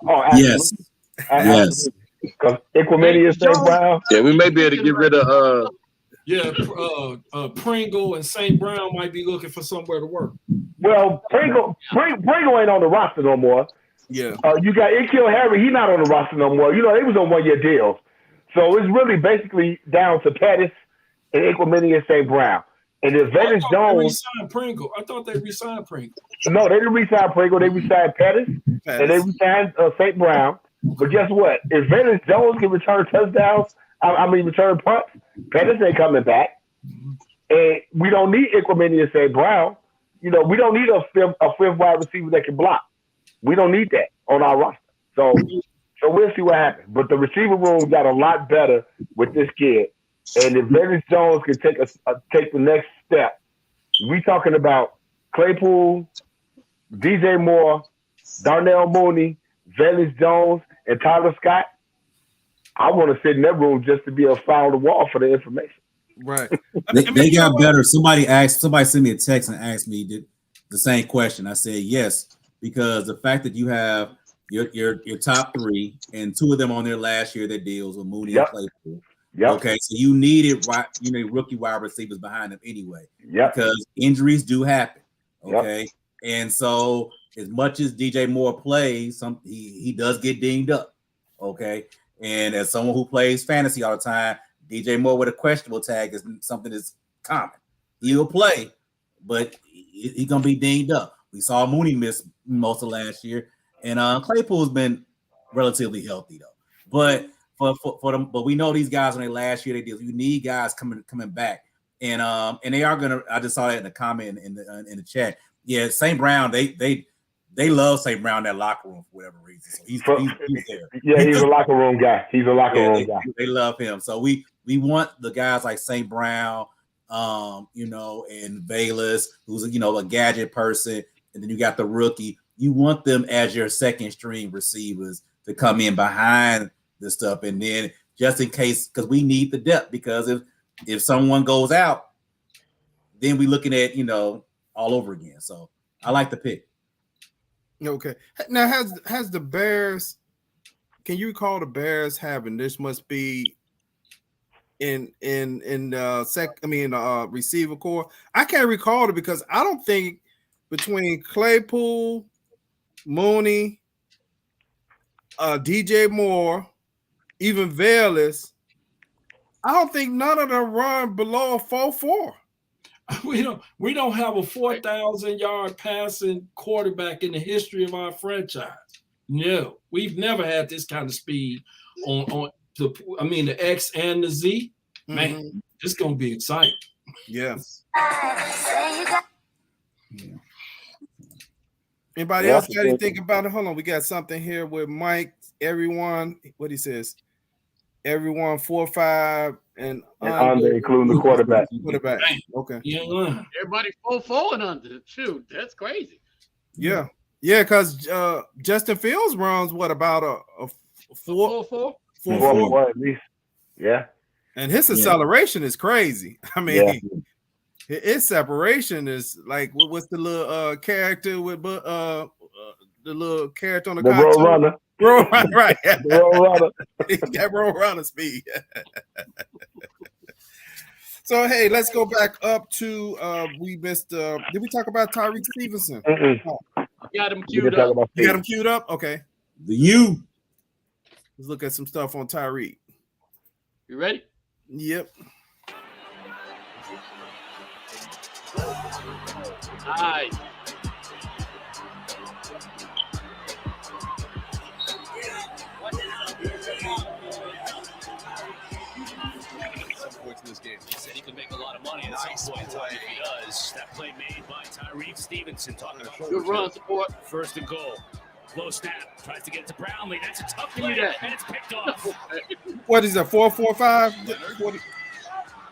Oh, absolutely. Yes. Because Equimania St. Brown. Yeah, we may be able to get rid of Pringle and St. Brown might be looking for somewhere to work. Well, Pringle ain't on the roster no more. Yeah. You got Ikil Harry. He's not on the roster no more. You know, they was on 1-year deals. So it's really basically down to Pettis and Equimania St. Brown. And if Venice Jones. I thought they re-signed Pringle. No, they didn't re-sign Pringle. They re-signed Pettis. And they re-signed St. Brown. But guess what? If Venice Jones can return touchdowns, return punts, Pettis ain't coming back. And we don't need Equimania St. Brown. You know, we don't need a fifth wide receiver that can block. We don't need that on our roster. So we'll see what happens. But the receiver room got a lot better with this kid. And if Venice Jones can take the next step, we talking about Claypool, DJ Moore, Darnell Mooney, Venice Jones, and Tyler Scott. I want to sit in that room just to be a fly on the wall for the information. Right. They got better. Somebody sent me a text and asked me the same question. I said yes, because the fact that you have your top three and two of them on their last year, their deals with Mooney and Claypool. Yep. Okay, so you needed rookie wide receivers behind them anyway. Because injuries do happen. Okay. And so as much as DJ Moore plays, he does get dinged up. Okay. And as someone who plays fantasy all the time, DJ Moore with a questionable tag is something that's common. He'll play, but he's gonna be dinged up. We saw Mooney miss most of last year, and Claypool's been relatively healthy though. But for them, but we know these guys on their last year they did. You need guys coming back, and they are gonna. I just saw that in the comment in the chat. Yeah, St. Brown, they love St. Brown in that locker room for whatever reason. So he's there. Yeah, he's a locker room guy. He's a locker room guy. They love him. So we want the guys like St. Brown, and Bayless, who's a gadget person, and then you got the rookie. You want them as your second string receivers to come in behind the stuff, and then just in case, because we need the depth. Because if someone goes out, then we're looking at all over again. So I like the pick. Okay. Now has the Bears? Can you recall the Bears having this? Must be in receiver core. I can't recall it because I don't think between Claypool, Mooney, DJ Moore, even Velas, I don't think none of them run below a 4.4. We don't have a 4,000-yard passing quarterback in the history of our franchise. No, we've never had this kind of speed on the X and the Z. Man, it's gonna be exciting. Yes. Anybody else got anything about it? Hold on, we got something here with Mike. Everyone, what he says. Everyone 4-5 and under, including the quarterback. Okay. Yeah. Everybody 4-4 and under. Shoot, that's crazy. Yeah. Yeah, because Justin Fields runs what about a 4.4? 4.4 at least. Yeah. And his acceleration is crazy. I mean, his separation is like what's the little character with the little character on the road runner. Right. Road that road runner speed. So hey, let's go back up to we missed. Did we talk about Tyreek Stevenson? Got him queued up. You got him queued up. Okay. Let's look at some stuff on Tyreek. You ready? Yep. Nice. In this game. He said he could make a lot of money at some point in time if he does. That play made by Tyreek Stevenson. Talking about good run support. First and goal. Low snap. Tries to get it to Brownlee. That's a tough play. And it's picked off. What is that? 4.45?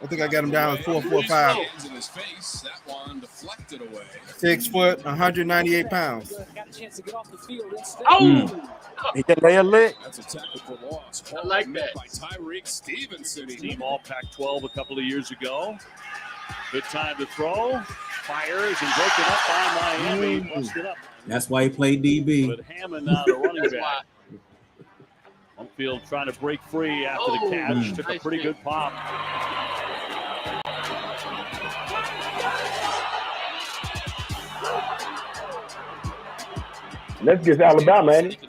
I think I got him down as 4.45. In his face, that one deflected away. 6 foot, 198 pounds. Oh! He can lay a lick. That's a tackle for loss. I like that. By Tyreek Stevenson. Team all Pac-12 a couple of years ago. Good time to throw. Fires and broken up by Miami. Busted up. That's why he played DB. But Hammond now the running back. Homefield trying to break free after the catch. Took a pretty good pop. Let's get to Alabama, ain't it?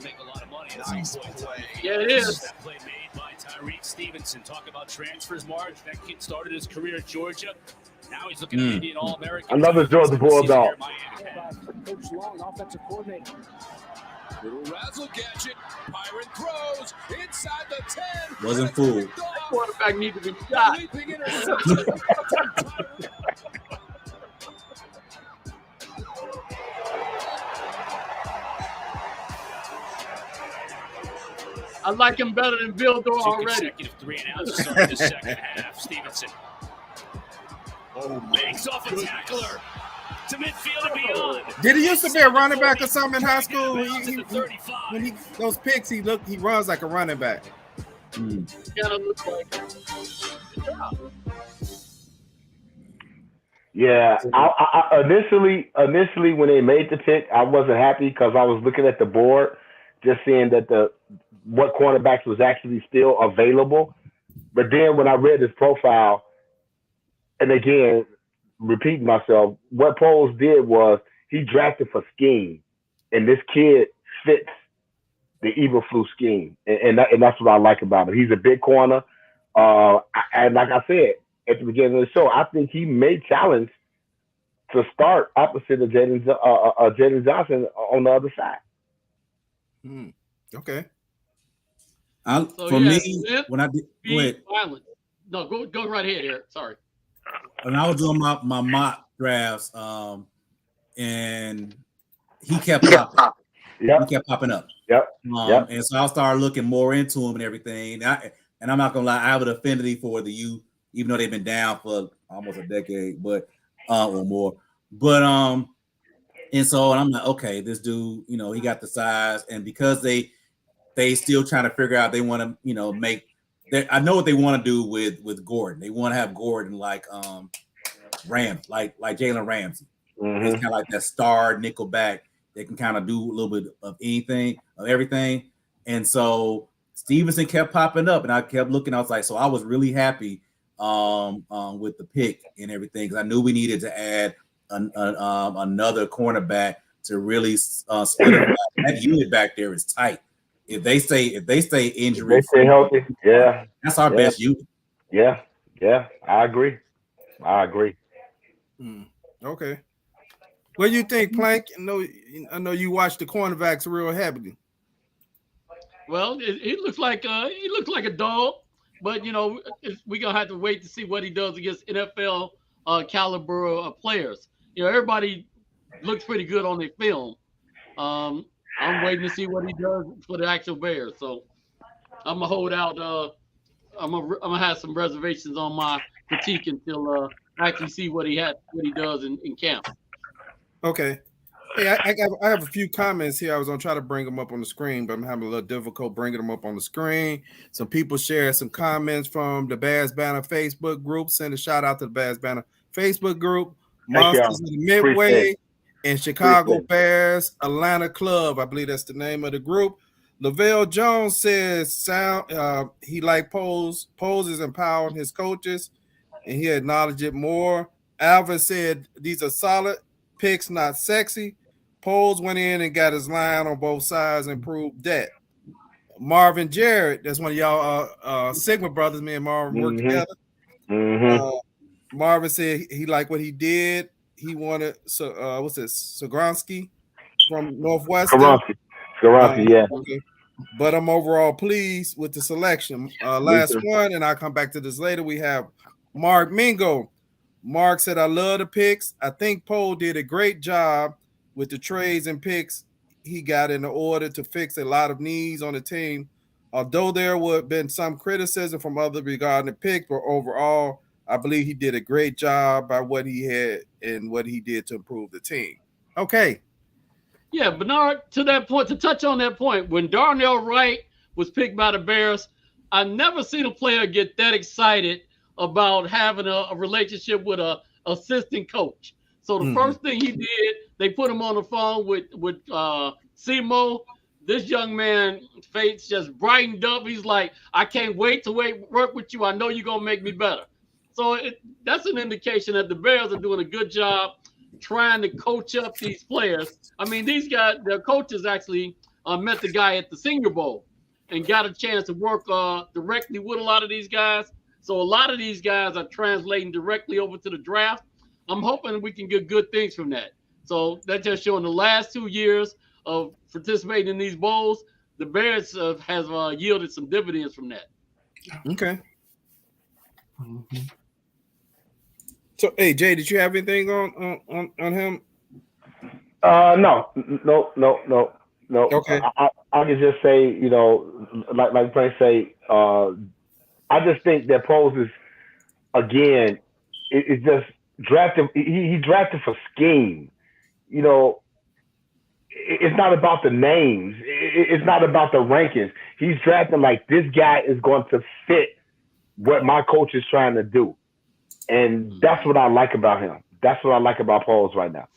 Nice play. Yeah, it is. That play made by Tyreek Stevenson. Talk about transfers, Marge. That kid started his career at Georgia. Now he's looking at Indian All-American. Another Georgia Bulldog. Coach Long, offensive coordinator. Little razzle gadget. Byron throws inside the 10. Wasn't fooled. Quarterback needs to be shot. Leaping interception. I like him better than Bill Dorr already. Consecutive 3 and outs to start the second half. Stevenson. Makes off a tackler. To midfield and beyond. Did he used to be a running back or something in high school? When he those picks, he runs like a running back. Kind of looks like. Yeah, I initially when they made the pick, I wasn't happy because I was looking at the board, just seeing that what cornerbacks was actually still available. But then when I read his profile, and again, repeating myself, what Poles did was he drafted for scheme, and this kid fits the Eberflus scheme, and that's what I like about him. He's a big corner, and like I said at the beginning of the show, I think he may challenge to start opposite of Jaden Johnson on the other side. Okay. When I did, go ahead. Violent. No, go right ahead, Eric. Sorry. When I was doing my mock drafts, and he kept popping. He kept popping up. And so I started looking more into him and everything. And I'm not gonna lie, I have an affinity for the youth, even though they've been down for almost a decade, but or more. But and I'm like, okay, this dude, he got the size, and because they still trying to figure out they want to, make. I know what they want to do with Gordon. They want to have Gordon like like Jalen Ramsey. Mm-hmm. He's kind of like that star nickel back that can kind of do a little bit of everything. And so Stevenson kept popping up, and I kept looking. I was like, so I was really happy with the pick and everything because I knew we needed to add another cornerback to really split up. That unit back there is tight. If they stay injury, they stay healthy. Yeah, that's our best unit. Yeah, I agree. Okay. What do you think, Plank? I know you watch the cornerbacks real heavily. Well, he looks like a dog, but we're gonna have to wait to see what he does against NFL caliber players. Everybody looks pretty good on their film. I'm waiting to see what he does for the actual Bears. So I'm gonna hold out. I'm gonna have some reservations on my critique until I actually see what he does in camp. Okay. Hey, I have a few comments here. I was gonna try to bring them up on the screen, but I'm having a little difficult bringing them up on the screen. Some people shared some comments from the Bears Banner Facebook group. Send a shout out to the Bears Banner Facebook group. Monsters of the Midway and Chicago Bears Atlanta Club. I believe that's the name of the group. Lavelle Jones says he like Poles. Poles is empowering his coaches, and he acknowledged it more. Alvin said these are solid picks, not sexy. Poles went in and got his line on both sides and proved that. Marvin Jarrett, that's one of y'all Sigma brothers. Me and Marvin worked together. Marvin said he liked what he did. He wanted Sogronsky from Northwestern. Sogronsky, yeah. Okay. But I'm overall pleased with the selection. Last one, and I'll come back to this later. We have Mark Mingo. Mark said, I love the picks. I think Poe did a great job with the trades and picks he got in order to fix a lot of needs on the team. Although there would have been some criticism from others regarding the pick, but overall, I believe he did a great job by what he had and what he did to improve the team. Okay. Yeah, Bernard, to that point, to touch on that point, when Darnell Wright was picked by the Bears, I've never seen a player get that excited about having a relationship with a assistant coach. So the first thing he did, they put him on the phone with Simo. This young man face just brightened up. He's like, I can't wait to work with you. I know you're gonna make me better. So that's an indication that the Bears are doing a good job trying to coach up these players. I mean, these guys, their coaches actually met the guy at the Senior Bowl and got a chance to work directly with a lot of these guys. So a lot of these guys are translating directly over to the draft. I'm hoping we can get good things from that. So that's just showing the last 2 years of participating in these bowls, the Bears have yielded some dividends from that. Okay. So, hey, Jay, did you have anything on him? No. Okay. I can just say, you know, like Frank say, I just think that poses again. It's just drafted. He drafted for scheme. You know, it's not about the names. It's not about the rankings. He's drafting like this guy is going to fit what my coach is trying to do. And that's what I like about him. That's what I like about Pauls right now.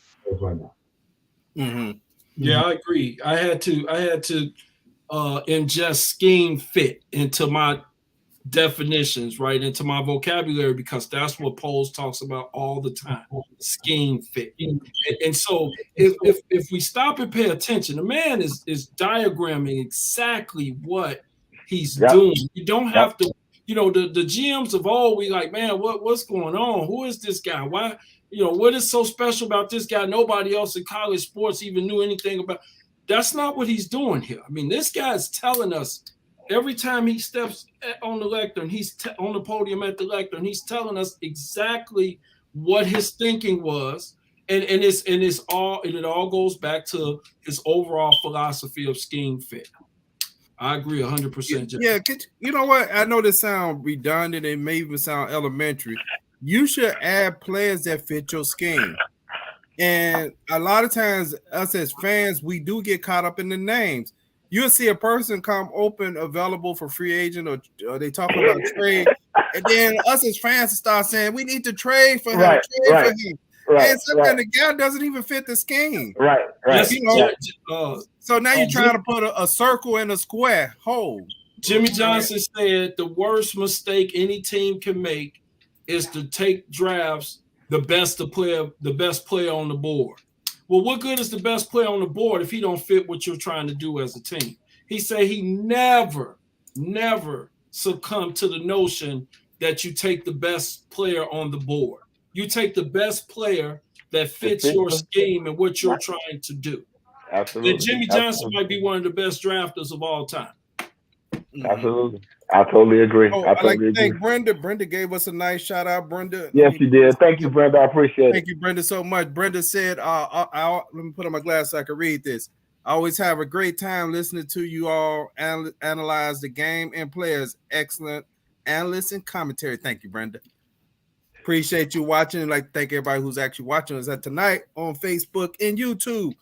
Mm-hmm. Yeah, I agree. I had to ingest scheme fit into my definitions, right, into my vocabulary, because that's what Pauls talks about all the time. Scheme fit. And so if we stop and pay attention, the man is diagramming exactly what he's doing. You don't have to. You know, the GMs of all, we like, man, what's going on? Who is this guy? Why, you know, what is so special about this guy? Nobody else in college sports even knew anything about. That's not what he's doing here. I mean, this guy is telling us every time he steps on the lectern, he's on the podium at the lectern, he's telling us exactly what his thinking was. And it all goes back to his overall philosophy of scheme fit. I agree 100%. Yeah, you know what? I know this sounds redundant. It may even sound elementary. You should add players that fit your scheme. And a lot of times, us as fans, we do get caught up in the names. You'll see a person come open, available for free agent, or they talking about trade, and then us as fans start saying we need to trade for him, for him. And sometimes the guy doesn't even fit the scheme. Right. You know, so now you're trying to put a circle in a square hole. Jimmy Johnson said the worst mistake any team can make is to take drafts the best player on the board. Well, what good is the best player on the board if he don't fit what you're trying to do as a team? He said he never succumbed to the notion that you take the best player on the board. You take the best player that fits your scheme and what you're trying to do. Absolutely. And Jimmy Johnson might be one of the best drafters of all time. Absolutely. I totally agree. Oh, I'd like to thank Brenda. Brenda gave us a nice shout out, Brenda. Yes, you did. Thank you, Brenda. I appreciate it. Thank you, Brenda, so much. Brenda said, let me put on my glass so I can read this. I always have a great time listening to you all analyze the game and players. Excellent analysts and commentary. Thank you, Brenda. Appreciate you watching. I'd like to thank everybody who's actually watching us tonight on Facebook and YouTube.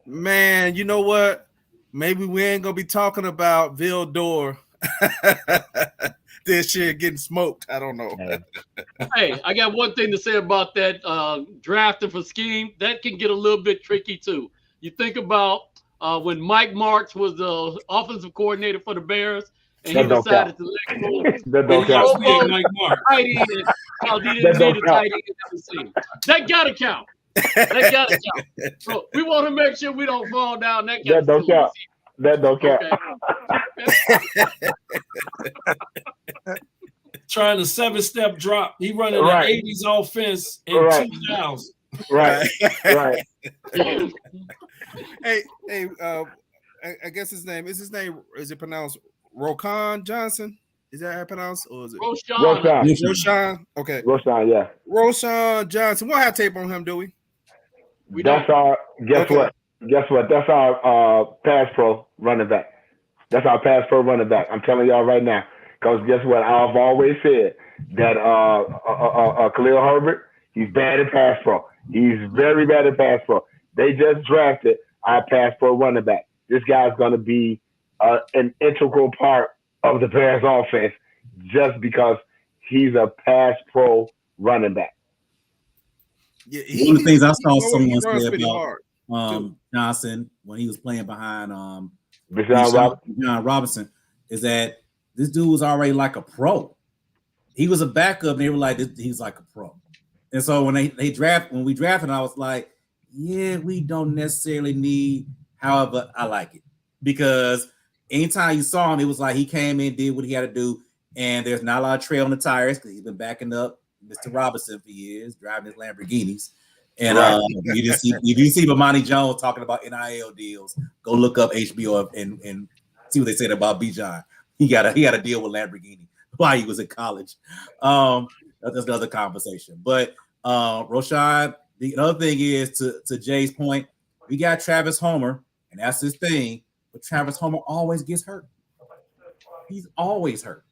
Man, you know what? Maybe we ain't going to be talking about Vildor this year getting smoked. I don't know. Hey, I got one thing to say about that drafting for scheme. That can get a little bit tricky too. You think about when Mike Martz was the offensive coordinator for the Bears, and he decided to let go. That gotta count. That gotta count. So we want to make sure we don't fall down that That don't count. That don't count. Trying a 7-step drop. He running an 80s offense in 2000. Right. Hey, I guess is it pronounced Roquan Johnson? Is that how it's pronounced? Or is it Roschon? Okay. Roschon, yeah. Roschon Johnson. We'll have tape on him, do we? Guess what? That's our pass pro running back. That's our pass pro running back. I'm telling y'all right now. Because guess what? I've always said that Khalil Herbert, he's bad at pass pro. He's very bad at pass pro. They just drafted our pass pro running back. This guy's going to be an integral part of the Bears offense just because he's a pass pro running back. Yeah, one of the things I saw someone runs say pretty about hard, Johnson when he was playing behind Bijan Robinson is that this dude was already like a pro. He was a backup, and they were like, he's like a pro. And so when we drafted, I was like, yeah, we don't necessarily need. However, I like it because anytime you saw him, it was like he came in, did what he had to do, and there's not a lot of tread on the tires because he's been backing up Mr. Robinson for years, driving his Lamborghinis. And you didn't see Bomani Jones talking about NIL deals. Go look up HBO and see what they said about Bijan. He got a deal with Lamborghini while he was in college. That's another conversation. But Rashad, the other thing is to Jay's point, we got Travis Homer, and that's his thing. But Travis Homer always gets hurt. He's always hurt.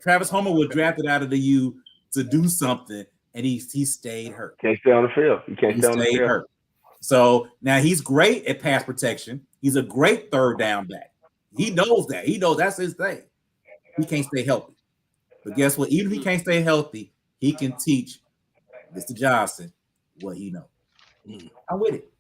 Travis Homer was drafted out of the U to do something, and he stayed hurt. Can't stay on the field. He can't stay on the field. Hurt. So now he's great at pass protection. He's a great third down back. He knows that. He knows that's his thing. He can't stay healthy. But guess what? Even if he can't stay healthy, he can teach Mr. Johnson what he knows. I'm with it.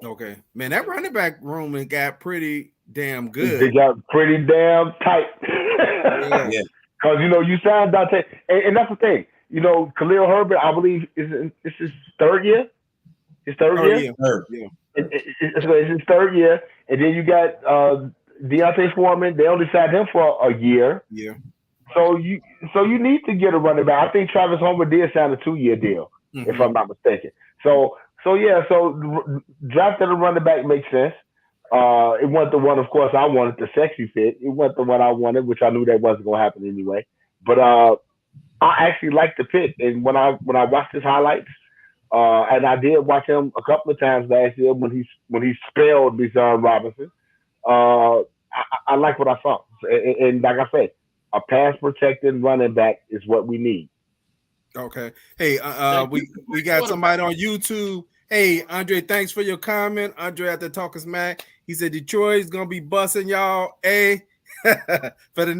Okay, man, that running back room it got pretty damn good. They got pretty damn tight. Yeah. Because you signed Dante, and that's the thing. Khalil Herbert, I believe, it's his third year. His third year. Yeah. It's his third year, and then you got Deontay Foreman. They only signed him for a year. Yeah. So you need to get a running back. I think Travis Homer did sign a 2-year deal, if I'm not mistaken. So drafting a running back makes sense. It wasn't the one, of course, I wanted, the sexy fit. It wasn't the one I wanted, which I knew that wasn't going to happen anyway. But I actually liked the pick. And when I watched his highlights, and I did watch him a couple of times last year when he spelled Bijan Robinson, I like what I saw. And like I said, a pass protecting running back is what we need. Okay. Hey, we got somebody on YouTube. Hey, Andre, thanks for your comment. Andre at the Talking Smack. He said Detroit's gonna be busting y'all for the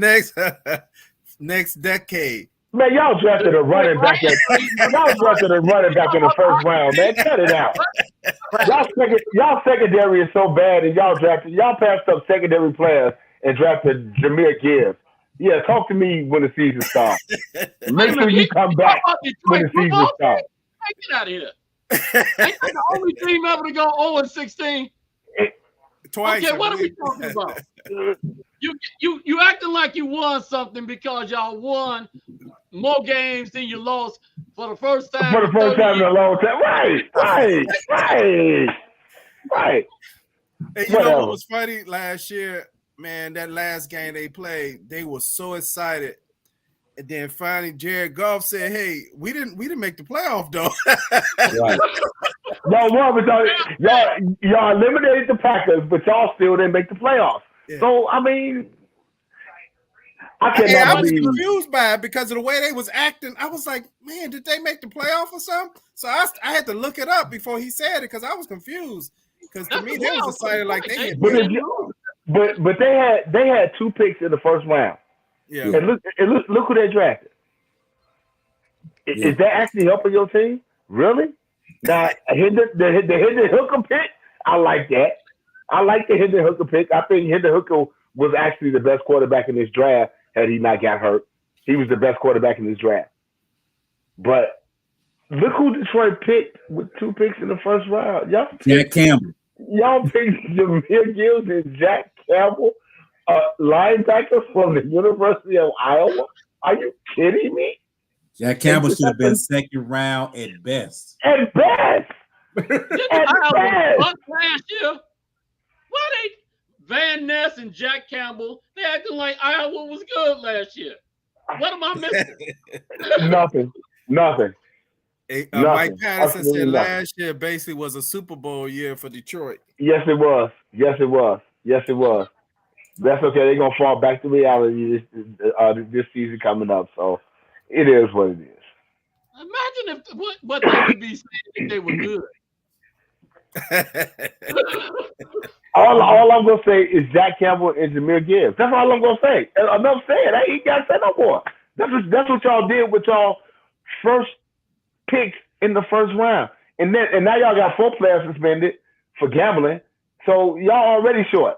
next decade. Man, y'all drafted a running back. Y'all drafted a running back in the first round, man. Cut it out. Y'all secondary is so bad, and y'all passed up secondary players and drafted Jahmyr Gibbs. Yeah, talk to me when the season starts. Make sure you come back when the season starts. Hey, get out of here. Ain't that the only team ever to go 0-16? Twice. Okay, what are we talking about? You acting like you won something because y'all won more games than you lost for the first time. For the first time in a long time. Right. Hey, you know what was funny last year? Man, that last game they played, they were so excited. And then finally Jared Goff said, hey, we didn't make the playoff though. Right. Y'all eliminated the Packers, but y'all still didn't make the playoffs. Yeah. So I mean, I was confused by it because of the way they was acting. I was like, man, did they make the playoff or something? So I had to look it up before he said it because I was confused. Because to me, they was excited like they had. But they had 2 picks in the first round. Yeah. And look who they drafted. Is that actually helping your team? Really? Now, the Hendon Hooker pick, I like that. I like the Hendon Hooker pick. I think Hendon Hooker was actually the best quarterback in this draft had he not got hurt. He was the best quarterback in this draft. But look who Detroit picked with 2 picks in the first round. Jack Campbell. Y'all picked Jahmyr Gibbs and Jack Campbell, linebacker from the University of Iowa. Are you kidding me? Jack Campbell should have been second round at best. At best. Last year, why they Van Ness and Jack Campbell? They acting like Iowa was good last year. What am I missing? Nothing. Hey, Mike Patterson said last year basically was a Super Bowl year for Detroit. Yes, it was. That's okay. They're gonna fall back to reality this season coming up. So it is what it is. Imagine if what they would be saying if they were good. All I'm gonna say is Jack Campbell and Jameer Gibbs. That's all I'm gonna say. Enough said. I ain't gotta say no more. That's what y'all did with y'all first picks in the first round, and now y'all got 4 players suspended for gambling. So y'all already short.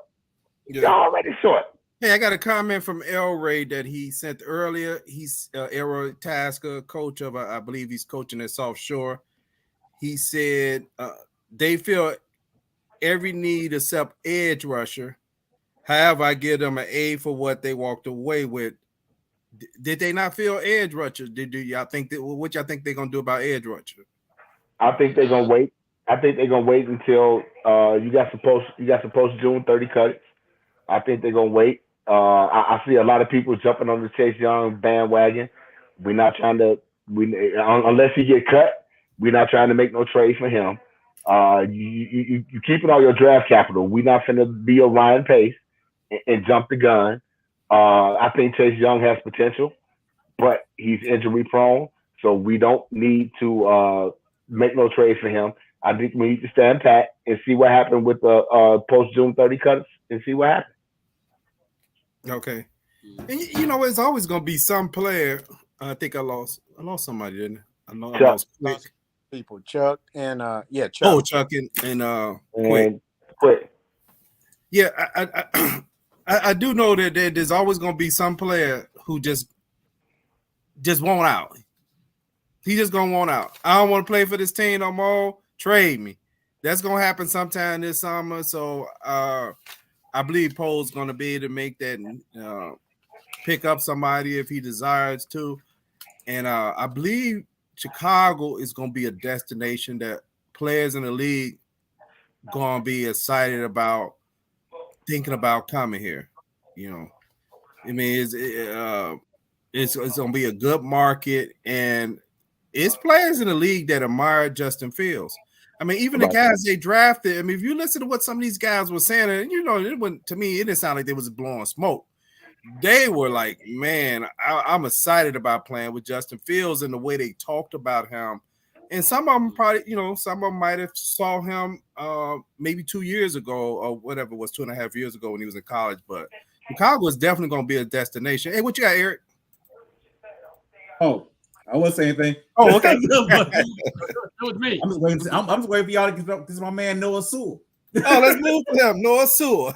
Yeah. Y'all already short. Hey, I got a comment from El Ray that he sent earlier. He's Errol Tasker, coach of, I believe he's coaching at South Shore. He said they feel every need except edge rusher. However, I give them an A for what they walked away with. Did they not feel edge rusher? Do y'all think that? What y'all think they're gonna do about edge rusher? I think they're gonna wait. I think they're gonna wait until you got supposed June 30 cuts. I think they're gonna wait. I see a lot of people jumping on the Chase Young bandwagon. We're not trying to. Unless he get cut, we're not trying to make no trade for him. You keeping all your draft capital. We're not finna be a Ryan Pace and jump the gun. I think Chase Young has potential, but he's injury prone, so we don't need to make no trade for him. I think we need to stand pat and see what happened with the post June 30 cuts and see what happens. Okay. And you know, it's always gonna be some player. I think I lost somebody, didn't I? I know I lost Quick. People, Chuck and Chuck. Oh, Chuck and Quick. Yeah, I do know that there's always gonna be some player who just won't out. He just gonna want out. I don't want to play for this team no more. Trade me. That's gonna happen sometime this summer. So I believe Poe's gonna be able to make that pick up somebody if he desires to. And I believe Chicago is gonna be a destination that players in the league gonna be excited about, thinking about coming here. You know, I mean, it's gonna be a good market, and it's players in the league that admire Justin Fields. I mean, even the guys they drafted. I mean, if you listen to what some of these guys were saying, and you know, to me, it didn't sound like they was blowing smoke. They were like, man, I'm excited about playing with Justin Fields, and the way they talked about him. And some of them probably, you know, some of them might have saw him maybe 2 years ago or whatever it was, 2.5 years ago when he was in college. But Chicago is definitely going to be a destination. Hey, what you got, Eric? Oh, I wasn't saying anything. Oh, okay. That was me. I'm just waiting for y'all to get up. This is my man Noah Sewell. Oh, let's move to him, Noah Sewell.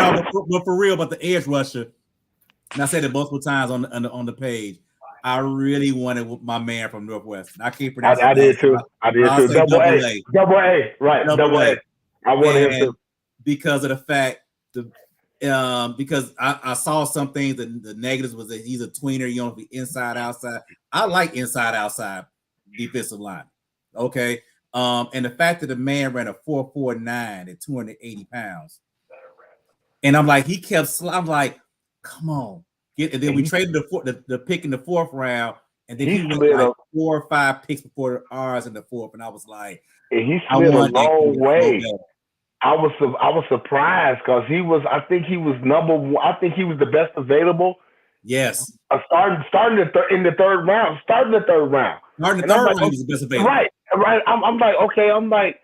No, but for real, but the edge rusher, and I said it multiple times on the page. I really wanted my man from Northwestern. I can't pronounce it. I did too. Double A. Right. Double A. I wanted him to. Because of the fact because I saw some things that the negatives was that he's a tweener, you know, be inside outside. I like inside outside defensive line. Okay. And the fact that the man ran a 4.49 at 280 pounds. And I'm like, I'm like, come on. And then we traded the pick in the 4th round, and then he went like 4 or 5 picks before the R's in the 4th, and I was like, and he slid a long way. I was surprised because I think he was number 1. I think he was the best available. Yes. Starting in the 3rd round. Starting the 3rd round. Starting the 3rd round, he was the best available. Right. I'm like, okay. I'm like,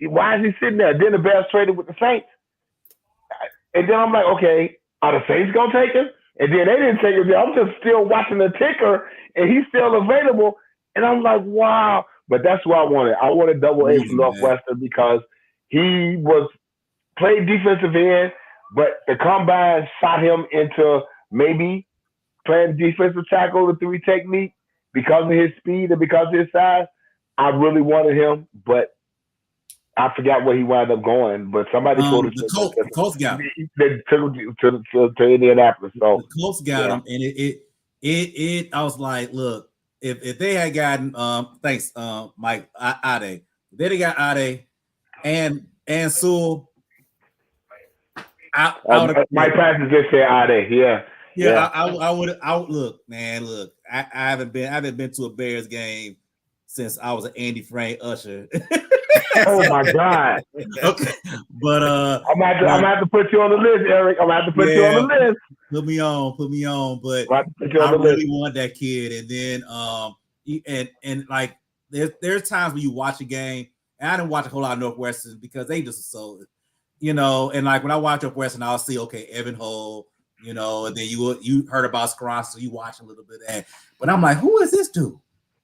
why is he sitting there? Then the Bears traded with the Saints, and then I'm like, okay, are the Saints gonna take him? And then they didn't take him. I'm just still watching the ticker, and he's still available. And I'm like, wow. But that's what I wanted. I wanted double A from Northwestern because he played defensive end, but the combine shot him into maybe playing defensive tackle, the 3 technique, because of his speed and because of his size. I really wanted him, but I forgot where he wound up going, but somebody told us the Colts got him. They took him to Indianapolis. So the Colts got him, and it. I was like, look, if they had gotten thanks, Mike Ade, if they got Ade and Sewell, I would have. Mike Parsons just said Ade, yeah. I would look, man. Look, I haven't been to a Bears game since I was an Andy Frank usher. Oh my God! Okay, but I'm gonna have to put you on the list, Eric. I'm gonna have to put you on the list. Put me on. But I really want that kid. And then and like there's times when you watch a game And I didn't watch a whole lot of Northwestern because they just so, and like when I watch Northwestern, I'll see, okay, Evan Hull, and then you heard about Scron, so you watch a little bit of that. But I'm like, who is this dude?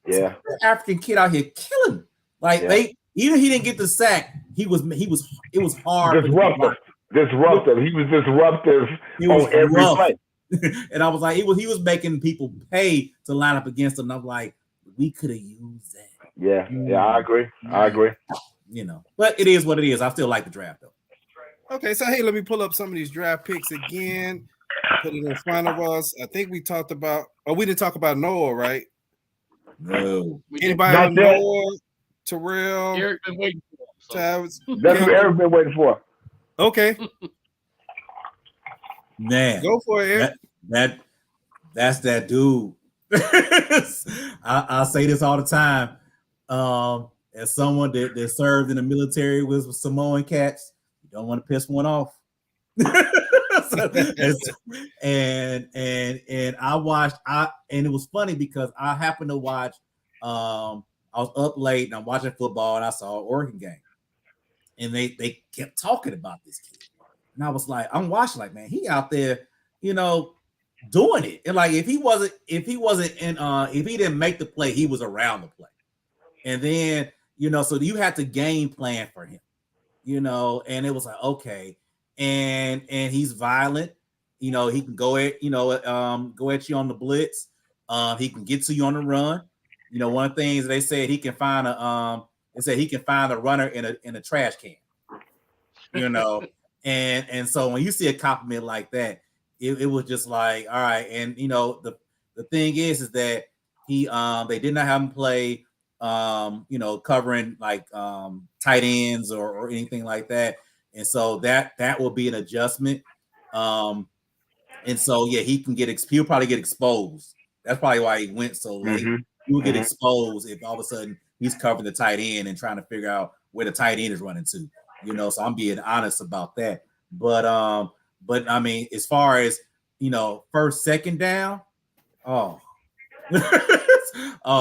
Yeah. African kid out here killing. Like even he didn't get the sack, it was hard. Disruptive. He was disruptive on every play. And I was like, he was making people pay to line up against him. And I'm like, we could have used that. Yeah, I agree. But it is what it is. I still like the draft though. Okay, so hey, let me pull up some of these draft picks again. Put it in front of us. I think we talked about. Oh, we didn't talk about Noah, right? No. Anybody on Noah? Terrell? Eric been waiting for him, so. That's what Eric been waiting for. Okay. Man, go for it, Eric. That's that dude. I say this all the time. As someone that served in the military with Samoan cats, you don't want to piss one off. and I watched. And it was funny because I happened to watch. I was up late and I'm watching football and I saw an Oregon game, and they kept talking about this kid, and I was like, I'm watching like, man, he out there, doing it. And like if he didn't make the play, he was around the play. And then, so you had to game plan for him, and it was like, okay. And he's violent, he can go at you on the blitz. He can get to you on the run. One of the things they said he can find a runner in a trash can, and so when you see a compliment like that, it was just like, all right. And the thing is that they did not have him play covering like tight ends or anything like that, and so that will be an adjustment. And so he'll probably get exposed. That's probably why he went so late. Mm-hmm. He will get exposed if all of a sudden he's covering the tight end and trying to figure out where the tight end is running to, so I'm being honest about that. But I mean, as far as, first, second down, if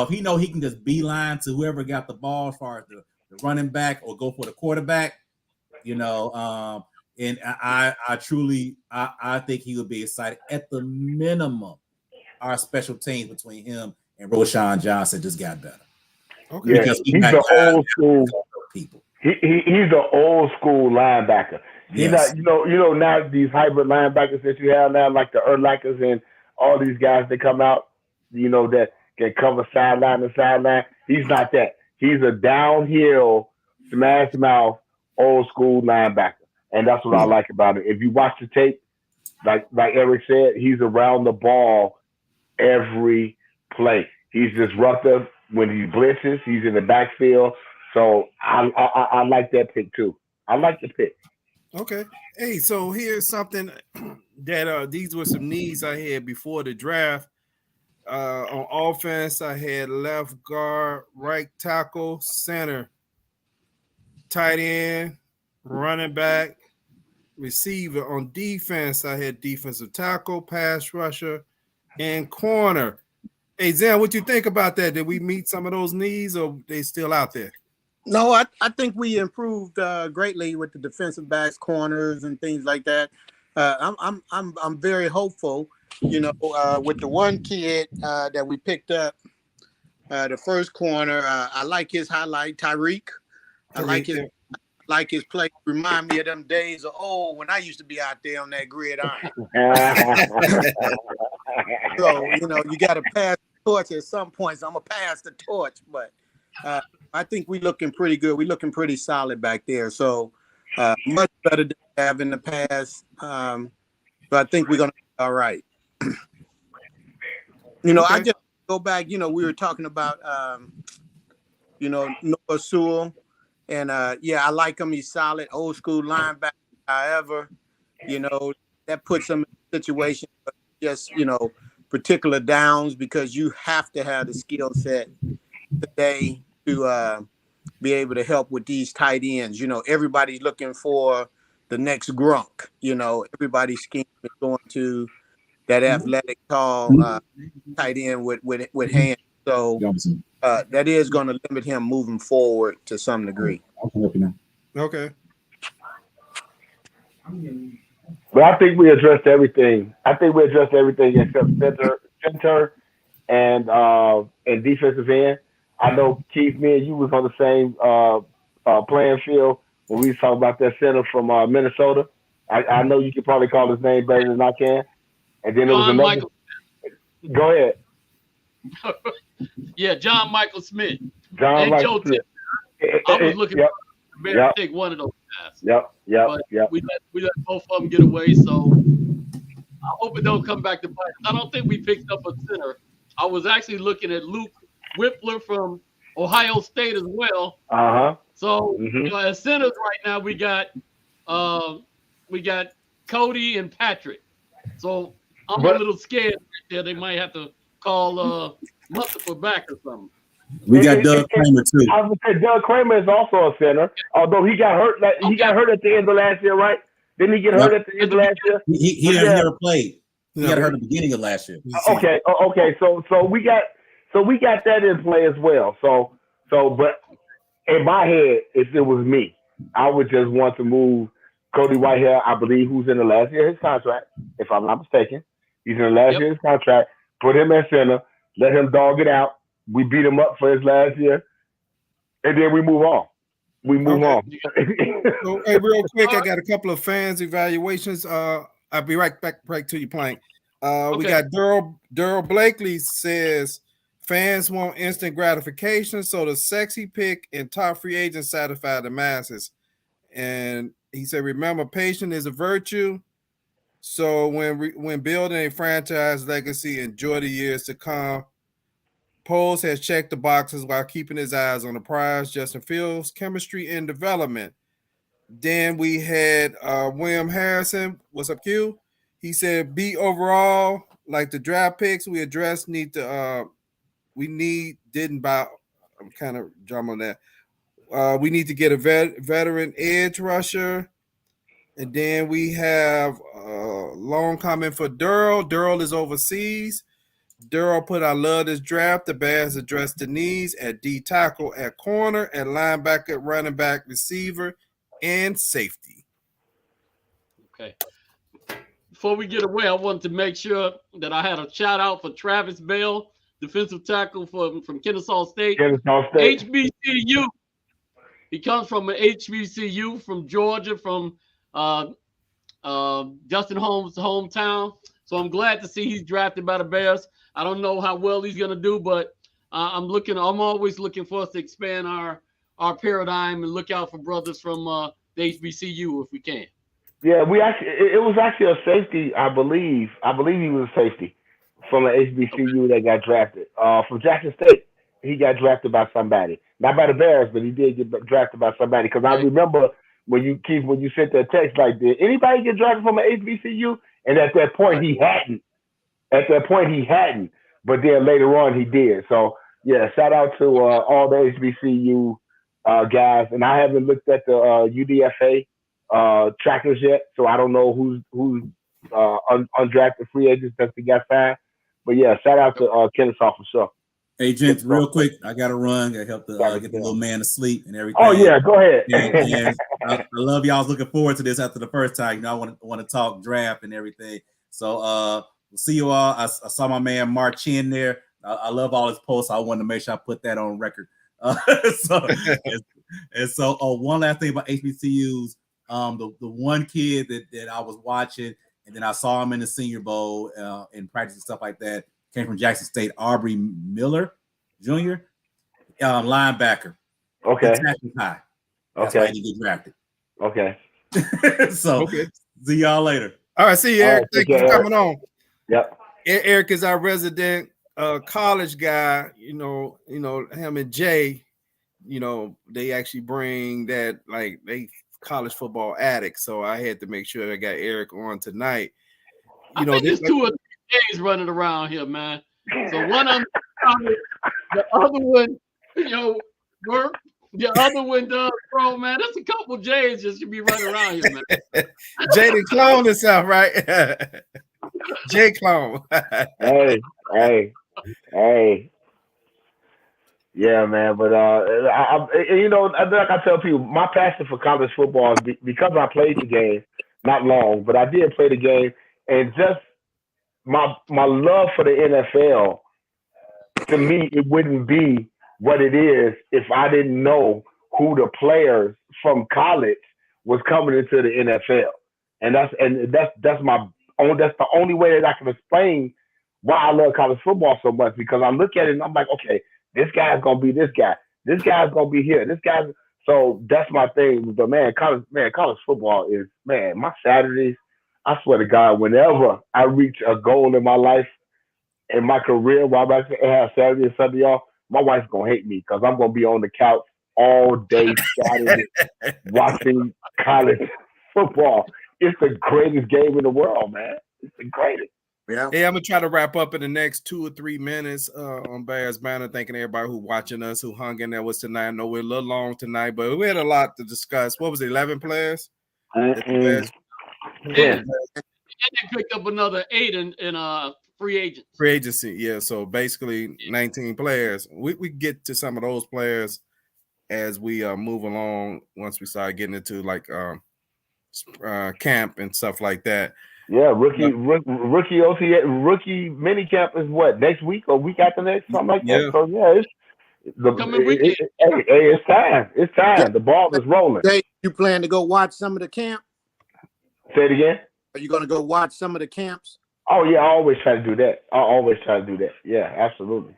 he can just beeline to whoever got the ball as far as the running back or go for the quarterback, and I truly think he would be excited. At the minimum, our special teams between him and Roshan Johnson just got better. Okay. Yeah, he's the old school people. He's the old school linebacker. Yes. He's not, now these hybrid linebackers that you have now, like the Urlachers and all these guys that come out, that can cover sideline to sideline. He's not that. He's a downhill, smash mouth, old school linebacker. And that's what I like about it. If you watch the tape, like Eric said, he's around the ball every play. He's disruptive when he blitzes. He's in the backfield. So I like that pick too. I like the pick. Okay. Hey, so here's something that these were some needs I had before the draft. On offense, I had left guard, right tackle, center, tight end, running back, receiver. On defense, I had defensive tackle, pass rusher, and corner. Hey, Zan, what you think about that? Did we meet some of those needs, or they still out there? No, I think we improved greatly with the defensive backs, corners, and things like that. I'm very hopeful. With the one kid that we picked up, the first corner, I like his highlight, Tyreek. I like his play. Remind me of them days of old when I used to be out there on that gridiron. So you got to pass the torch at some points. I'm gonna pass the torch, but I think we're looking pretty good. We're looking pretty solid back there. So much better than we have in the past. So I think we're gonna be all right. Okay. I just go back. We were talking about Noah Sewell, and I like him. He's solid, old school linebacker. However, that puts him in a situation of just particular downs, because you have to have the skill set today to be able to help with these tight ends. Everybody's looking for the next Gronk. Everybody's scheme is going to that athletic, tall tight end with hands. So that is going to limit him moving forward to some degree. I can help you now. Okay. But I think we addressed everything. Except center and defensive end. I know Keith, me and you was on the same playing field when we was talking about that center from Minnesota. I know you can probably call his name better than I can. And then there was another. Michael. Go ahead. Yeah, John Michael Smith. John and Michael Joe Smith. I was looking for the Bears to take one of those guys. Yep. We let both of them get away, so I hope it don't come back to bite us. I don't think we picked up a center. I was actually looking at Luke Whippler from Ohio State as well. So as centers right now, we got Cody and Patrick. So I'm a little scared right there. They might have to call Mustapha back or something. We got Doug Kramer too. I was gonna say Doug Kramer is also a center, although he got hurt. He got hurt at the end of last year, right? Didn't he get hurt at the end of last year? He never played. He got hurt at the beginning of last year. Okay. So we got that in play as well. So but in my head, if it was me, I would just want to move Cody Whitehair, I believe, who's in the last year of his contract, if I'm not mistaken. He's in the last year of his contract. Put him at center. Let him dog it out. We beat him up for his last year, and then we move on. So, hey, real quick, I got a couple of fans evaluations. I'll be right back to you, Plank. We got Daryl Blakely says fans want instant gratification, so the sexy pick and top free agents satisfy the masses. And he said, remember, patience is a virtue. So when building a franchise legacy, enjoy the years to come. Poles has checked the boxes while keeping his eyes on the prize. Justin Fields, chemistry and development. Then we had William Harrison. What's up, Q? He said, "B overall, like the draft picks we addressed, didn't buy." I'm kind of drumming on that. We need to get a veteran edge rusher. And then we have a long comment for Durrell. Durrell is overseas. Durrell put, I love this draft. The Bears addressed the needs at D tackle, at corner, at linebacker, running back, receiver, and safety. Okay. Before we get away, I wanted to make sure that I had a shout out for Travis Bell, defensive tackle from Kennesaw State. HBCU. He comes from an HBCU from Georgia, from Justin Holmes' hometown. So I'm glad to see he's drafted by the Bears. I don't know how well he's going to do, but I'm always looking for us to expand our paradigm and look out for brothers from the HBCU if we can. Yeah, it was actually a safety, I believe. I believe he was a safety from an HBCU that got drafted. From Jackson State, he got drafted by somebody. Not by the Bears, but he did get drafted by somebody. Because I remember when you sent that text, like, did anybody get drafted from an HBCU? And at that point, he hadn't. But then later on, he did. So, yeah, shout out to all the HBCU guys. And I haven't looked at the UDFA trackers yet, so I don't know who's undrafted free agents that we got signed. But, yeah, shout out to Kennesaw for sure. Hey, gents, real quick, I got to run. I help get the little man to sleep and everything. Oh, yeah, go ahead. And I love y'all. I was looking forward to this after the first time. You know, I want to talk draft and everything. So we'll see you all. I saw my man Mark Chin there. I love all his posts. I wanted to make sure I put that on record. So one last thing about HBCUs. The one kid that I was watching, and then I saw him in the Senior Bowl in practice and stuff like that, came from Jackson State, Aubrey Miller Jr., linebacker. Okay. High. That's why he get drafted. Okay. See y'all later. All right, see you, Eric. Thank you for coming on. Yep. Eric is our resident college guy. You know, him and Jay, they actually bring that, like, they college football addicts. So I had to make sure I got Eric on tonight. I think there's 2 or 3 days running around here, man. So one of them, the other one, work. The other one does, bro, man. There's a couple J's just should be running around here, man. Jay the clone himself, right? Jay clone. Hey. Yeah, man. But you know, like I tell people, my passion for college football is because I played the game, not long, but I did play the game, and just my love for the NFL. To me, it wouldn't be what it is if I didn't know who the players from college was coming into the NFL, and that's my own. That's the only way that I can explain why I love college football so much because I look at it and I'm like, okay, this guy's gonna be this guy. This guy's gonna be here. This guy's so that's my thing. But college football is my Saturdays. I swear to God, whenever I reach a goal in my life in my career while I'm about to have Saturday and Sunday off, my wife's gonna hate me because I'm gonna be on the couch all day Saturday watching college football. It's the greatest game in the world, man. It's the greatest. Yeah. Hey, I'm gonna try to wrap up in the next 2 or 3 minutes on Bears Banner. Thanking everybody who watching us, who hung in there with tonight. I know we're a little long tonight, but we had a lot to discuss. What was it, 11 players? 10. And they picked up another 8 in free agents. Free agency, yeah. So basically 19 players. We get to some of those players as we move along once we start getting into like camp and stuff like that. Yeah, rookie OTA, rookie mini camp is what, next week or week after next, something like that. So yeah, it's time. It's time. The ball is rolling. You plan to go watch some of the camp? Say it again. Are you going to go watch some of the camps? Oh yeah, I always try to do that. Yeah, absolutely.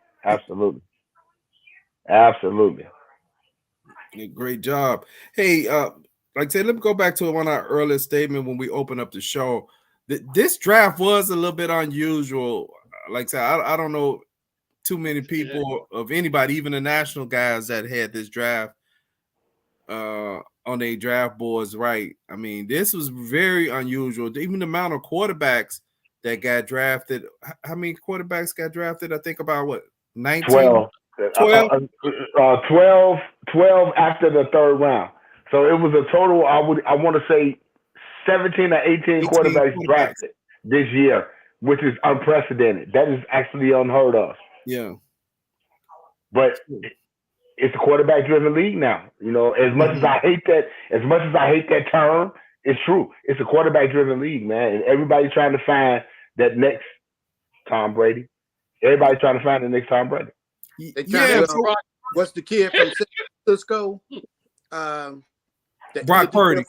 Great job. Hey, like I said, let me go back to one of our earlier statements when we opened up the show. This draft was a little bit unusual. Like I said, I don't know too many people of anybody, even the national guys that had this draft on their draft boards, right? I mean, this was very unusual. Even the amount of quarterbacks that got drafted. How many quarterbacks got drafted? I think about what, 19? 12 after the third round. So it was a total, I want to say 17 or 18 quarterbacks drafted this year, which is unprecedented. That is actually unheard of. Yeah. But it's a quarterback-driven league now. You know, as much as I hate that term, it's true. It's a quarterback-driven league, man. And everybody's trying to find that next Tom Brady. Everybody's trying to find the next Tom Brady. What's the kid from San Francisco? Brock Purdy.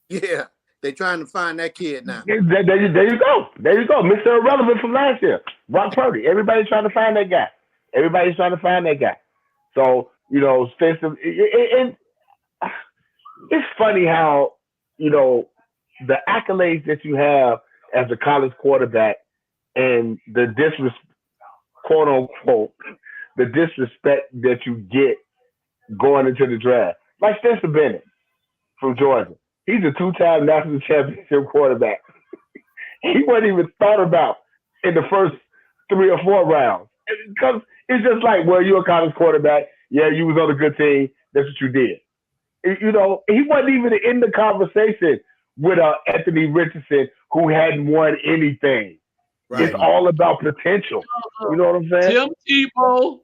Yeah, they're trying to find that kid now. There you go. Mr. Irrelevant from last year. Brock Purdy. Everybody's trying to find that guy. So, you know, and it's funny how, you know, the accolades that you have as a college quarterback and the quote unquote, the disrespect that you get going into the draft. Like Spencer Bennett from Georgia. He's a 2-time national championship quarterback. He wasn't even thought about in the first 3 or 4 rounds. Because it's just like, well, you're a college quarterback. Yeah, you was on a good team. That's what you did. You know, he wasn't even in the conversation with Anthony Richardson, who hadn't won anything. Right. It's all about potential. You know what I'm saying? Tim Tebow,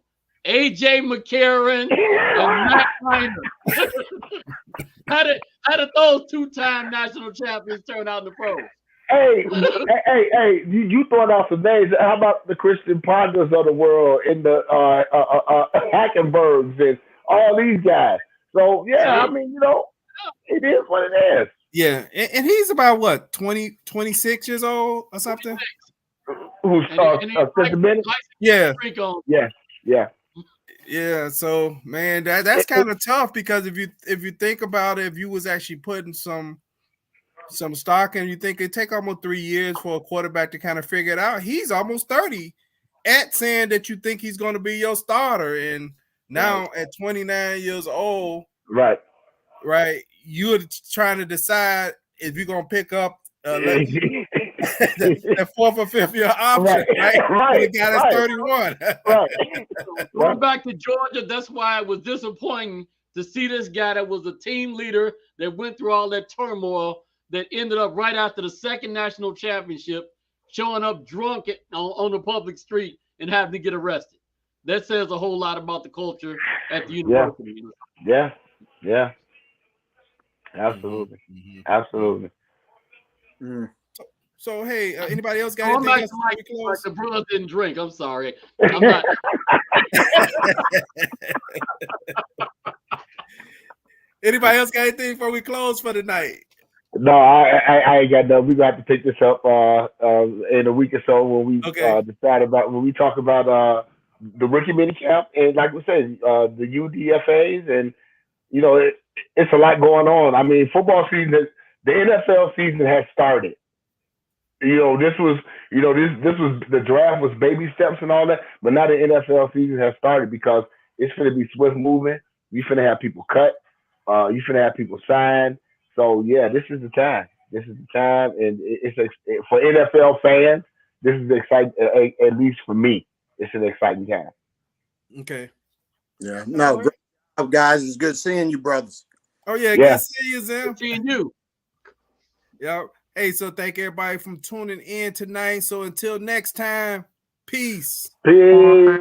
A.J. McCarron, and Matt Reiner. How did those 2-time national champions turn out in the pros? Hey, you throwing out some names. How about the Christian Ponders of the world and the Hackenbergs and all these guys? So, yeah, I mean, you know, it is what it is. Yeah, and he's about, what, 26 years old or something? Who's Spencer Bennett? Yeah. Yeah, so, man, that's kind of tough because if you think about it, if you was actually putting some stock and you think it take almost 3 years for a quarterback to kind of figure it out, he's almost 30 at saying that you think he's going to be your starter. And now at 29 years old, right, you're trying to decide if you're going to pick up the 4th or 5th year option, right? The guy that's 31. Going back to Georgia, that's why it was disappointing to see this guy that was a team leader that went through all that turmoil that ended up right after the second national championship showing up drunk on the public street and having to get arrested. that says a whole lot about the culture at the university. Yeah. Absolutely. Absolutely. So hey, anybody else got I'm anything like else before we close? the brother didn't drink. I'm sorry. I'm not. Anybody else got anything before we close for the night? No, I ain't got nothing. We got to pick this up in a week or so when we decide about when we talk about the rookie mini camp and like we said, the UDFAs and you know it's a lot going on. I mean, football season, the NFL season has started. You know, this was the draft was baby steps and all that, but now the NFL season has started because it's going to be swift moving. We finna have people cut. You finna have people sign. So yeah, this is the time. This is the time, and for NFL fans, this is exciting. At least for me, it's an exciting time. Okay. Yeah. No, great job, guys. It's good seeing you, brothers. Oh yeah, good seeing you, Zim. Good seeing you. Yeah. Hey, so thank everybody from tuning in tonight. So until next time, peace. Peace.